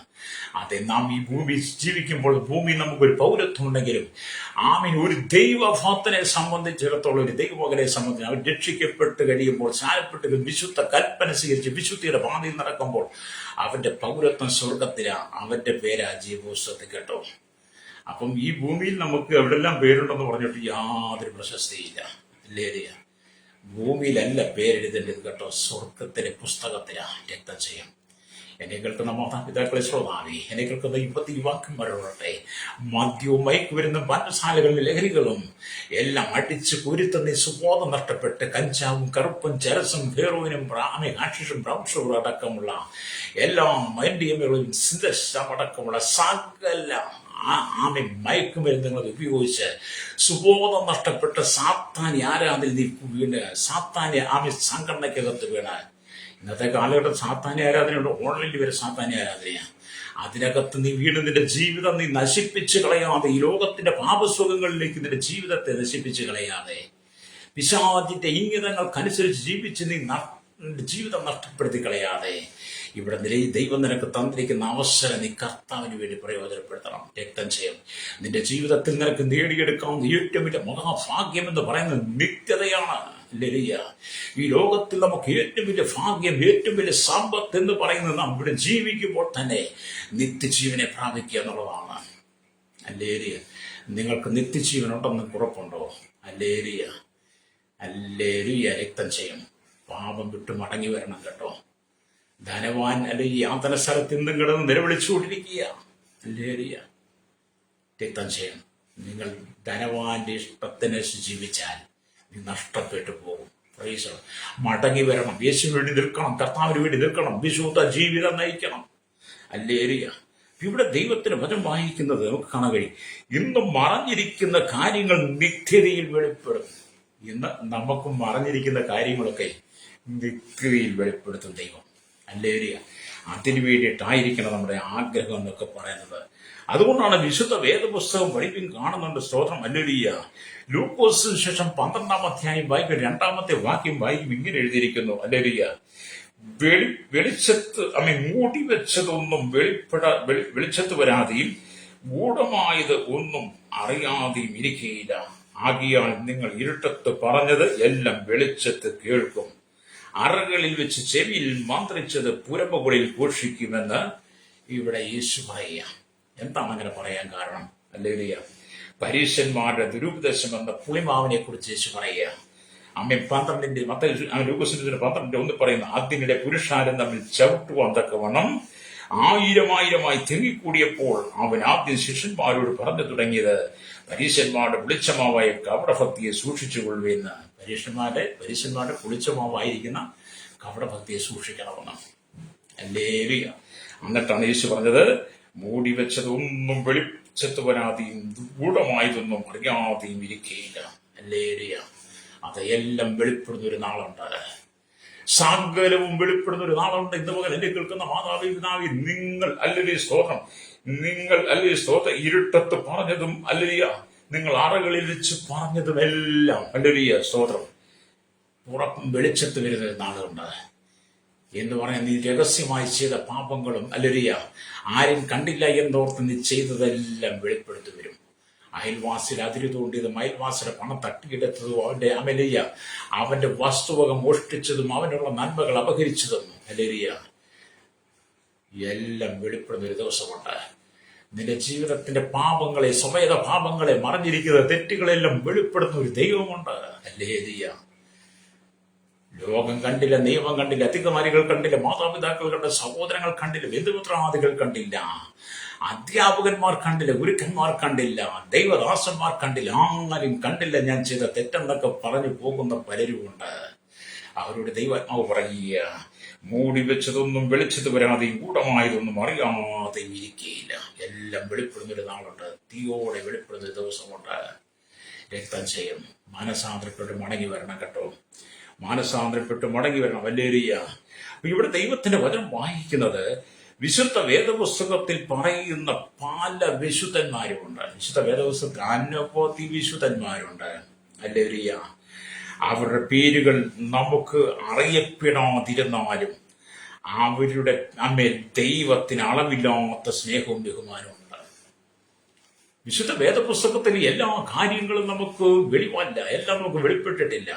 അതെ, നാം ഈ ഭൂമി ജീവിക്കുമ്പോൾ ഭൂമി നമുക്കൊരു പൗരത്വം ഉണ്ടെങ്കിലും ഒരു ദൈവഭക്തനെ സംബന്ധിച്ചിടത്തോളം, ഒരു ദൈവമകനെ സംബന്ധിച്ച് അവർ രക്ഷിക്കപ്പെട്ട് കഴിയുമ്പോൾ, സ്നാനപ്പെട്ട് വിശുദ്ധ കൽപ്പന സ്വീകരിച്ച് വിശുദ്ധിയുടെ പാതയിൽ നടക്കുമ്പോൾ അവന്റെ പൗരത്വം സ്വർഗത്തിലാണ്. അവന്റെ പേരാ ജീവപുസ്തകത്തിൽ കേട്ടോ. അപ്പം ഈ ഭൂമിയിൽ നമുക്ക് എവിടെല്ലാം പേരുണ്ടെന്ന് പറഞ്ഞിട്ട് യാതൊരു പ്രശസ്തിയില്ല. ഹല്ലേലൂയ. ഭൂമിയിലല്ല പേരെഴുതേണ്ടത് കേട്ടോ, സ്വർഗത്തിലെ പുസ്തകത്തിലാണ്. രക്തം ചെയ്യും. എന്നെ കേൾക്കുന്ന മാതാപിതാക്കളെ ശ്രോതാവി, എന്നെ കേൾക്കുന്ന യുവാക്കന്മാരോട്ടെ, മദ്യവും മയക്കുമരുന്നും പാനശാലകളിലും ലഹരികളും എല്ലാം അടിച്ച് കുരുത്തുന്ന സുബോധം നഷ്ടപ്പെട്ട് കഞ്ചാവും കറുപ്പും ചരസും ഹെറോയിനും ഹാഷിഷും ബ്രൗൺഷും അടക്കമുള്ള എല്ലാ മൈൻഡിയമുകളും സിന്തസും അടക്കമുള്ള സകല മയക്കുമരുന്നുകൾ ഉപയോഗിച്ച് സുബോധം നഷ്ടപ്പെട്ട് സാത്താനി ആരാധന നീ വീണ്, സാത്താനി സംഘടനയ്ക്കകത്ത് വീണ്. ഇന്നത്തെ കാലഘട്ടം സാത്താനി ആരാധനയുണ്ട്, ഓൺലൈനിൽ വരെ സാത്താനി ആരാധനയാണ്. അതിനകത്ത് നീ വീണ് നിന്റെ ജീവിതം നീ നശിപ്പിച്ച് കളയാതെ, ഈ ലോകത്തിന്റെ പാപസുഖങ്ങളിലേക്ക് നിന്റെ ജീവിതത്തെ നശിപ്പിച്ച് കളയാതെ, പിശാചിന്റെ ഇംഗിതങ്ങൾക്കനുസരിച്ച് ജീവിച്ച് നീ ജീവിതം നഷ്ടപ്പെടുത്തി കളയാതെ, ഇവിടെ ദൈവം നിനക്ക് തന്നിരിക്കുന്ന അവസരം നീ കർത്താവിന് വേണ്ടി പ്രയോജനപ്പെടുത്തണം. രക്തം ചെയ്യും. നിന്റെ ജീവിതത്തിൽ നിനക്ക് നേടിയെടുക്കാവുന്ന ഏറ്റവും വലിയ മഹാഭാഗ്യം എന്ന് പറയുന്നത് നിത്യതയാണ്. ഹല്ലേലൂയ. ഈ ലോകത്തിൽ നമുക്ക് ഏറ്റവും വലിയ ഭാഗ്യം, ഏറ്റവും വലിയ സമ്പത്ത് എന്ന് പറയുന്നത് നാം ഇവിടെ ജീവിക്കുമ്പോൾ തന്നെ നിത്യജീവനെ പ്രാപിക്കുക എന്നുള്ളതാണ്. ഹല്ലേലൂയ. നിങ്ങൾക്ക് നിത്യജീവൻ ഉണ്ടെന്ന് ഉറപ്പുണ്ടോ? ഹല്ലേലൂയ. ഹല്ലേലൂയ. രക്തം ചെയ്യും. പാപം വിട്ട് മടങ്ങി വരണം കേട്ടോ. ധനവാൻ അല്ലെങ്കിൽ യാതന സ്ഥലത്ത് നിന്നും കിടന്ന് നിലവിളിച്ചുകൊണ്ടിരിക്കുക. ഹല്ലേലൂയ. രക്തം ചെയ്യും. നിങ്ങൾ ധനവാന്റെ ഇഷ്ടത്തിന് ജീവിച്ചാൽ നീ നഷ്ടപ്പെട്ടു പോകും. മടങ്ങി വരണം. യേശുവിന് വേണ്ടി നിൽക്കണം, കർത്താവിന് വേണ്ടി നിൽക്കണം, വിശുദ്ധ ജീവിതം നയിക്കണം. ഹല്ലേലൂയ. ഇവിടെ ദൈവത്തിന് വചനം വായിക്കുന്നത് നമുക്ക് കാണാൻ കഴിയും. ഇന്ന് മറഞ്ഞിരിക്കുന്ന കാര്യങ്ങൾ നിത്യതയിൽ വെളിപ്പെടും. ഇന്ന് നമുക്ക് മറഞ്ഞിരിക്കുന്ന കാര്യങ്ങളൊക്കെ നിത്യതയിൽ വെളിപ്പെടുത്തും ദൈവം. ഹല്ലേലൂയ. അതിനു വേണ്ടിയിട്ടായിരിക്കണം നമ്മുടെ ആഗ്രഹം എന്നൊക്കെ പറയുന്നത്. അതുകൊണ്ടാണ് വിശുദ്ധ വേദപുസ്തകം പഠിപ്പിൻ കാണുന്നുണ്ട്. സ്തോത്രം. ഹല്ലേലൂയ. ലൂക്കോസിന് ശേഷം 12-ാം അധ്യായം വായിക്കും, 2-ാമത്തെ വാക്യം വായിക്കും. ഇങ്ങനെ എഴുതിയിരിക്കുന്നു. ഹല്ലേലൂയ. വെളിച്ചത്ത് മൂടി വെച്ചതൊന്നും വെളിച്ചത്ത് വരാതെയും ഗൂഢമായത് ഒന്നും അറിയാതെയും ഇരിക്കുകയില്ല. ആകിയാൽ നിങ്ങൾ ഇരുട്ടത്ത് പറഞ്ഞത് എല്ലാം വെളിച്ചത്ത് കേൾക്കും. അറകളിൽ വെച്ച് ചെവിയിൽ മന്ത്രിച്ചത് പുരമുകളിൽ ഘോഷിക്കുമെന്ന് ഇവിടെ യേശു പറയുക. എന്താണ് അങ്ങനെ പറയാൻ കാരണം? ഹല്ലേലൂയ. പരീശന്മാരുടെ ദുരുപദേശം എന്ന പുളിമാവിനെ കുറിച്ച് യേശു പറയുക. 12:1 പറയുന്ന, അതിനിടെ പുരുഷാരം തമ്മിൽ ചവിട്ടുവാൻ തക്കവണ്ണം 1000 തിങ്ങിക്കൂടിയപ്പോൾ അവൻ ആദ്യം ശിഷ്യന്മാരോട് പറഞ്ഞു തുടങ്ങിയത്, പരീശന്മാരുടെ പുളിച്ചമാവായ കപടഭക്തിയെ സൂക്ഷിച്ചുകൊള്ളുവെന്ന്. പരീശന്മാരുടെ പുളിച്ചമാവായിരിക്കുന്ന കപടഭക്തിയെ സൂക്ഷിക്കണമെന്ന്. ഹല്ലേലൂയ. എന്നിട്ടാണ് യേശു പറഞ്ഞത്, മൂടി വെച്ചതൊന്നും വെളിച്ചത്ത് വരാതെയും ഗൂഢമായതൊന്നും അറിയാതെയും ഇരിക്കുകയില്ല. ഹല്ലേലൂയ. അതെല്ലാം വെളിപ്പെടുന്ന ഒരു നാളുണ്ട്. സകലവും വെളിപ്പെടുന്ന ഒരു നാളുണ്ട്. ഇന്ന് പകൽ എന്നെ കേൾക്കുന്ന മാതാപിതാവി, നിങ്ങൾ അല്ലെങ്കിൽ സ്തോത്രം, നിങ്ങൾ അല്ലെങ്കിൽ സ്തോത്രം ഇരുട്ടത്ത് പറഞ്ഞതും അല്ലലിയ, നിങ്ങൾ അറകളിൽ വെച്ച് പറഞ്ഞതും എല്ലാം അല്ലലിയ സ്തോത്രം ഉറപ്പും വെളിച്ചത്ത് വരുന്ന ഒരു നാളുണ്ട് എന്ന് പറയാൻ, നീ രഹസ്യമായി ചെയ്ത പാപങ്ങളും അല്ലലിയ ആരും കണ്ടില്ല എന്നോർത്ത് നീ ചെയ്തതെല്ലാം വെളിപ്പെടുത്തി വരും. അയൽവാസിൽ അതിര് തോണ്ടിയതും അയൽവാസിയുടെ പണം തട്ടിയെടുത്തതും അവന്റെ വസ്തുവക മോഷ്ടിച്ചതും അവനുള്ള നന്മകൾ അപഹരിച്ചതും ഹല്ലേലൂയ എല്ലാം വെളിപ്പെടുന്ന ഒരു ദിവസമുണ്ട്. നിന്റെ ജീവിതത്തിന്റെ പാപങ്ങളെ, സ്വമേധ പാപങ്ങളെ, മറഞ്ഞിരിക്കുന്ന തെറ്റുകളെല്ലാം വെളിപ്പെടുന്ന ഒരു ദൈവമുണ്ട്. ഹല്ലേലൂയ. ലോകം കണ്ടില്ല, നിയമം കണ്ടില്ല, അധികാരികൾ കണ്ടില്ല, മാതാപിതാക്കൾ കണ്ടില്ല, സഹോദരങ്ങൾ കണ്ടില്ല, ബന്ധുമിത്രാദികൾ കണ്ടില്ല, അധ്യാപകന്മാർ കണ്ടില്ല, ഗുരുക്കന്മാർ കണ്ടില്ല, ദൈവദാസന്മാർ കണ്ടില്ല, ആരും കണ്ടില്ല ഞാൻ ചെയ്ത തെറ്റെന്നൊക്കെ പറഞ്ഞു പോകുന്ന പലരുമുണ്ട്. അവരോട് ദൈവാത്മാവ് പറയുക, മൂടി വെച്ചതൊന്നും വെളിച്ചത്ത് വരാതെയും ഗൂഢമായതൊന്നും അറിയാതെയും ഇരിക്കുകയില്ല. എല്ലാം വെളിപ്പെടുന്നൊരു നാളുണ്ട്, തീയോടെ വെളിപ്പെടുന്ന ദിവസമുണ്ട്. രക്തം ചെയ്യും. മാനസാന്തരപ്പെട്ട് മടങ്ങി വരണം കേട്ടോ, മാനസാന്തരപ്പെട്ട് മടങ്ങി വരണം. ഹല്ലേലൂയ. ഇവിടെ ദൈവത്തിന്റെ വചനം വായിക്കുന്നത് വിശുദ്ധ വേദപുസ്തകത്തിൽ പറയുന്ന പല വിശുദ്ധന്മാരുമുണ്ട്. വിശുദ്ധ വേദപുസ്തകത്തിൽ അനവധി വിശുദ്ധന്മാരുണ്ട്. ഹല്ലേലൂയ. അവരുടെ പേരുകൾ നമുക്ക് അറിയപ്പെടാതിരുന്നാലും അവരുടെ അമ്മേൽ ദൈവത്തിന് അളവില്ലാത്ത സ്നേഹവും ബഹുമാനവും ഉണ്ട്. വിശുദ്ധ വേദപുസ്തകത്തിൽ എല്ലാ കാര്യങ്ങളും നമുക്ക് വെളിവല്ല, എല്ലാം നമുക്ക് വെളിപ്പെട്ടിട്ടില്ല.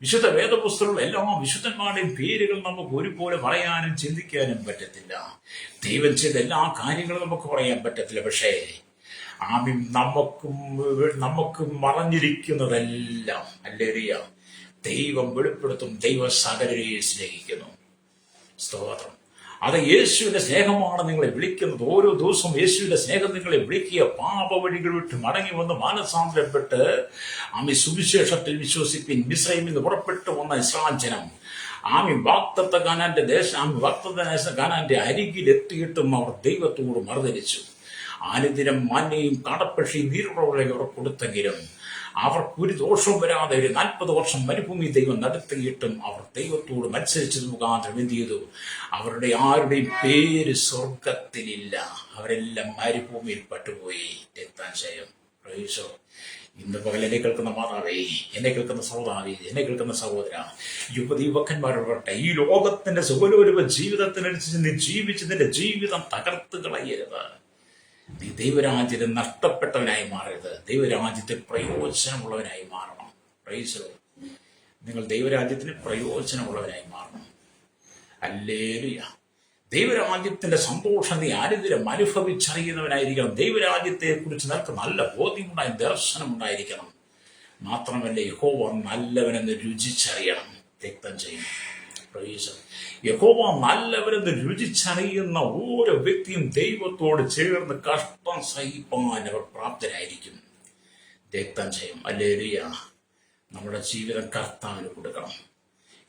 വിശുദ്ധ വേദപുസ്തകങ്ങൾ എല്ലാ വിശുദ്ധന്മാരുടെയും പേരുകൾ നമുക്ക് ഒരുപോലെ പറയാനും ചിന്തിക്കാനും പറ്റത്തില്ല. ദൈവം ചെയ്ത എല്ലാ കാര്യങ്ങളും നമുക്ക് പറയാൻ പറ്റത്തില്ല. പക്ഷേ ആമീൻ, നമുക്ക് മറഞ്ഞിരിക്കുന്നതെല്ലാം ഹല്ലേലൂയ ദൈവം വെളിപ്പെടുത്തും. ദൈവം സകലരെയും സ്നേഹിക്കുന്നു. സ്തോത്രം. അത് യേശുവിന്റെ സ്നേഹമാണ് നിങ്ങളെ വിളിക്കുന്നത്. ഓരോ ദിവസവും യേശുവിന്റെ സ്നേഹം നിങ്ങളെ വിളിക്കുക. പാപവഴികൾ വിട്ട് മടങ്ങി വന്ന് മാനസാന്തരപ്പെട്ട് ആമി സുവിശേഷത്തിൽ വിശ്വസിപ്പിൻ. മിസ്രൈമിൽ നിന്ന് പുറപ്പെട്ടു വന്ന ഇസ്രായേൽ ജനം വാഗ്ദത്ത കാനാന്റെ അരികിൽ എത്തിയിട്ടും അവർ ദൈവത്തോട് മറുതലിച്ചു. ആനുദിനം മാന്യയും കാടപ്പക്ഷിയും നീരുറവുകളെ അവർ കൊടുത്തെങ്കിലും അവർക്ക് ഒരു ദോഷവും വരാതെ ഒരു 40 വർഷം മരുഭൂമി ദൈവം നടത്തിയിട്ടും അവർ ദൈവത്തോട് മത്സരിച്ചത് മുഖാന്തരം എന്ത് ചെയ്തു? അവരുടെ ആരുടെയും പേര് സ്വർഗത്തിലില്ല. അവരെല്ലാം മരുഭൂമിയിൽ പട്ടുപോയി. രക്താശയം പ്രവേശോ. ഇന്ന് പകൽ എന്നെ കേൾക്കുന്ന മാതാവേ, എന്നെ കേൾക്കുന്ന സഹോദരി, എന്നെ കേൾക്കുന്ന സഹോദര, യുവക്കന്മാരോട്ടെ, ഈ ലോകത്തിന്റെ സുഖലോലുപ ജീവിതത്തിനനുസരിച്ച് നീ ജീവിച്ചതിന്റെ ജീവിതം തകർത്ത് കളയരുത്. നീ ദൈവരാജ്യത്തിന് നഷ്ടപ്പെട്ടവനായി മാറരുത്. ദൈവരാജ്യത്തിൽ പ്രയോജനമുള്ളവനായി മാറണം. പ്രൈസ്. നിങ്ങൾ ദൈവരാജ്യത്തിന് പ്രയോജനമുള്ളവനായി മാറണം. ഹല്ലേലൂയ. ദൈവരാജ്യത്തിന്റെ സന്തോഷം നീ ആനുദിനം അനുഭവിച്ചറിയുന്നവനായിരിക്കണം. ദൈവരാജ്യത്തെ കുറിച്ച് നിനക്ക് നല്ല ബോധ്യമുണ്ടായി, ദർശനം ഉണ്ടായിരിക്കണം. മാത്രമല്ല യഹോവ നല്ലവനെന്ന് രുചിച്ചറിയണം. രക്തം ചെയ്യും. യഹോവ നല്ലവരെന്ന് രുചിച്ചറിയുന്ന ഓരോ വ്യക്തിയും ദൈവത്തോട് ചേർന്ന് കഷ്ടം സഹിപ്പാൻ അവർ പ്രാപ്തരായിരിക്കും. രക്തം ചെയ്യും. ഹല്ലേലൂയ. നമ്മുടെ ജീവിതം കർത്താവിന് കൊടുക്കണം.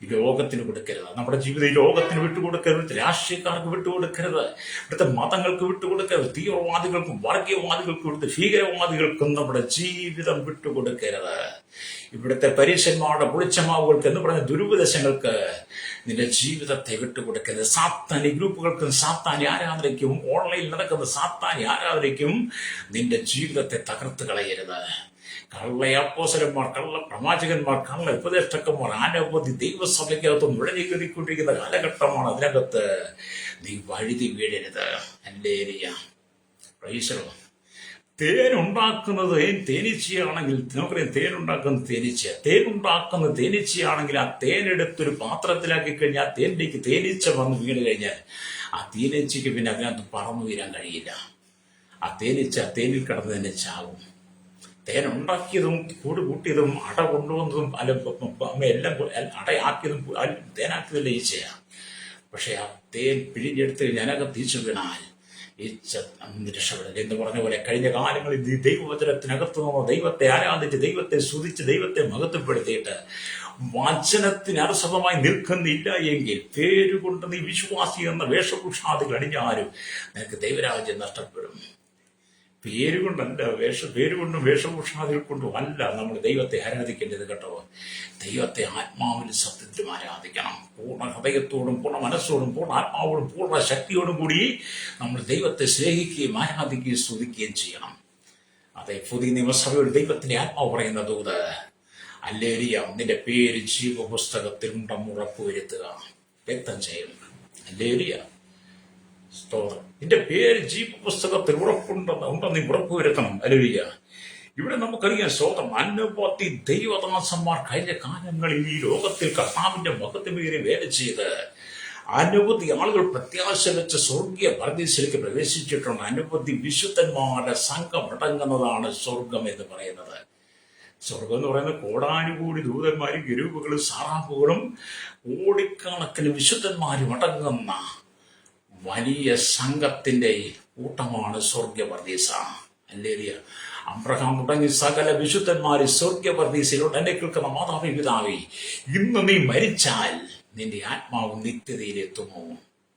ഈ ലോകത്തിന് കൊടുക്കരുത്. നമ്മുടെ ജീവിതം ഈ ലോകത്തിന് വിട്ടുകൊടുക്കരുത്. രാഷ്ട്രീയക്കാർക്ക് വിട്ടുകൊടുക്കരുത്. ഇവിടുത്തെ മതങ്ങൾക്ക് വിട്ടുകൊടുക്കരുത്. തീവ്രവാദികൾക്കും വർഗീയവാദികൾക്കും ഇവിടുത്തെ ഭീകരവാദികൾക്കും നമ്മുടെ ജീവിതം വിട്ടുകൊടുക്കരുത്. ഇവിടുത്തെ പരീക്ഷന്മാരുടെ പുളിച്ചമാവുകൾക്ക് എന്ന് പറഞ്ഞ ദുരുപദേശങ്ങൾക്ക് നിന്റെ ജീവിതത്തെ വിട്ടുകൊടുക്കരുത്. സാത്താനി ഗ്രൂപ്പുകൾക്കും സാത്താനി ആരാധനയ്ക്കും ഓൺലൈനിൽ നടക്കുന്ന സാത്താനി ആരാധനയ്ക്കും നിന്റെ ജീവിതത്തെ തകർത്ത് കളയരുത്. കള്ള അപ്പോസ്തലന്മാർ, കള്ള പ്രവാചകന്മാർ, കള്ള ഉപദേഷ്ടാക്കന്മാർ അനവധി ദൈവസഭയ്ക്കകത്ത് നുഴഞ്ഞു കയറിക്കൊണ്ടിരിക്കുന്ന കാലഘട്ടമാണ്. അതിനകത്ത് നീ വഴുതി വീഴരുത്. ഹല്ലേലൂയ. പ്രൈസ്. തേനുണ്ടാക്കുന്നത് തേനീച്ചയാണെങ്കിൽ നമുക്കറിയാം, തേനുണ്ടാക്കുന്ന തേനീച്ചയാണെങ്കിൽ ആ തേനെടുത്തൊരു പാത്രത്തിലാക്കി കഴിഞ്ഞാൽ ആ തേനിലേക്ക് തേനീച്ച വന്ന് വീണ് കഴിഞ്ഞാൽ ആ തേനീച്ചയ്ക്ക് പിന്നെ അതിനകത്ത് പറന്നു വീരാൻ കഴിയില്ല. ആ തേനീച്ച തേനിൽ കിടന്ന് തന്നെ ചാവും. തേനുണ്ടാക്കിയതും കൂട് കൂട്ടിയതും അട കൊണ്ടുവന്നതും എല്ലാം അടയാക്കിയതും തേനാക്കിയതല്ല ഈച്ചയാണ്. പക്ഷെ ആ തേൻ പിഴിഞ്ഞെടുത്ത് അതിനകത്ത് ഈച്ച വീണാൽ ഈച്ച രക്ഷപ്പെടില്ല. എന്ന് പറഞ്ഞ പോലെ കഴിഞ്ഞ കാലങ്ങളിൽ ദൈവവചനത്തിനകത്ത് നിന്ന് ദൈവത്തെ ആരാധിച്ച്, ദൈവത്തെ സ്തുതിച്ച്, ദൈവത്തെ മഹത്വപ്പെടുത്തിയിട്ട് വചനത്തിന് അർഹമായി നിൽക്കുന്നില്ല എങ്കിൽ പേരുകൊണ്ട് നീ വിശ്വാസി എന്ന വേഷഭൂഷാദികൾ അണിഞ്ഞാലും നിനക്ക് ദൈവരാജ്യം നഷ്ടപ്പെടും. പേരുകൊണ്ടല്ല, പേരുകൊണ്ടും വേഷഭൂഷാദികൾ കൊണ്ടും അല്ല നമ്മൾ ദൈവത്തെ ആരാധിക്കേണ്ടത് കേട്ടോ. ദൈവത്തെ ആത്മാവിൽ സത്യത്തിലും ആരാധിക്കണം. പൂർണ്ണ ഹൃദയത്തോടും പൂർണ്ണ മനസ്സോടും പൂർണ്ണ ആത്മാവോടും പൂർണ്ണ ശക്തിയോടും കൂടി നമ്മൾ ദൈവത്തെ സ്നേഹിക്കുകയും ആരാധിക്കുകയും സ്തുതിക്കുകയും ചെയ്യണം. അതെ, പുതിയ നിയമസഭയുടെ ദൈവത്തിന്റെ ആത്മാവ് പറയുന്ന ദൂത്, ഹല്ലേലൂയ, നിന്റെ പേര് ജീവപുസ്തകത്തിൽ ഉണ്ടെന്ന് ഉറപ്പുവരുത്തുക. രക്തം ചെയ്യും. ഹല്ലേലൂയ. സ്തോത്രം. നിന്റെ പേര് ജീവപുസ്തകത്തിൽ ഉണ്ടെന്ന് ഉറപ്പുവരുത്തണം. ഹല്ലേലൂയ. ഇവിടെ നമുക്കറിയാം സ്തോത്രം, അനവധി ദൈവദാസന്മാർ കഴിഞ്ഞ കാലങ്ങളിൽ ഈ ലോകത്തിൽ കർത്താവിന്റെ മഹത്വമേറി വേല ചെയ്ത് അനവധി ആളുകൾ പ്രത്യാശ വെച്ച് സ്വർഗീയ പരദീസിലേക്ക് പ്രവേശിച്ചിട്ടുണ്ട്. അനവധി വിശുദ്ധന്മാരുടെ സംഘം അടങ്ങുന്നതാണ് സ്വർഗം എന്ന് പറയുന്നത്. സ്വർഗം എന്ന് പറയുന്നത് കോടാനുകൂടി ദൂതന്മാരും കെരൂബുകളും സാറാഫുകളും കോടിക്കണക്കിന് വിശുദ്ധന്മാരും അടങ്ങുന്ന വലിയ സംഘത്തിന്റെ കൂട്ടമാണ് സ്വർഗീയ പരദീസ. ഹല്ലേലൂയ. അബ്രഹാം തുടങ്ങി സകല വിശുദ്ധന്മാര് സ്വർഗീയ പരദീസയിലുണ്ട്. എന്നെ കേൾക്കുന്ന മാതാവേ, പിതാവേ, ഇന്ന് നീ മരിച്ചാൽ നിന്റെ ആത്മാവ് നിത്യതയിലെത്തുമോ?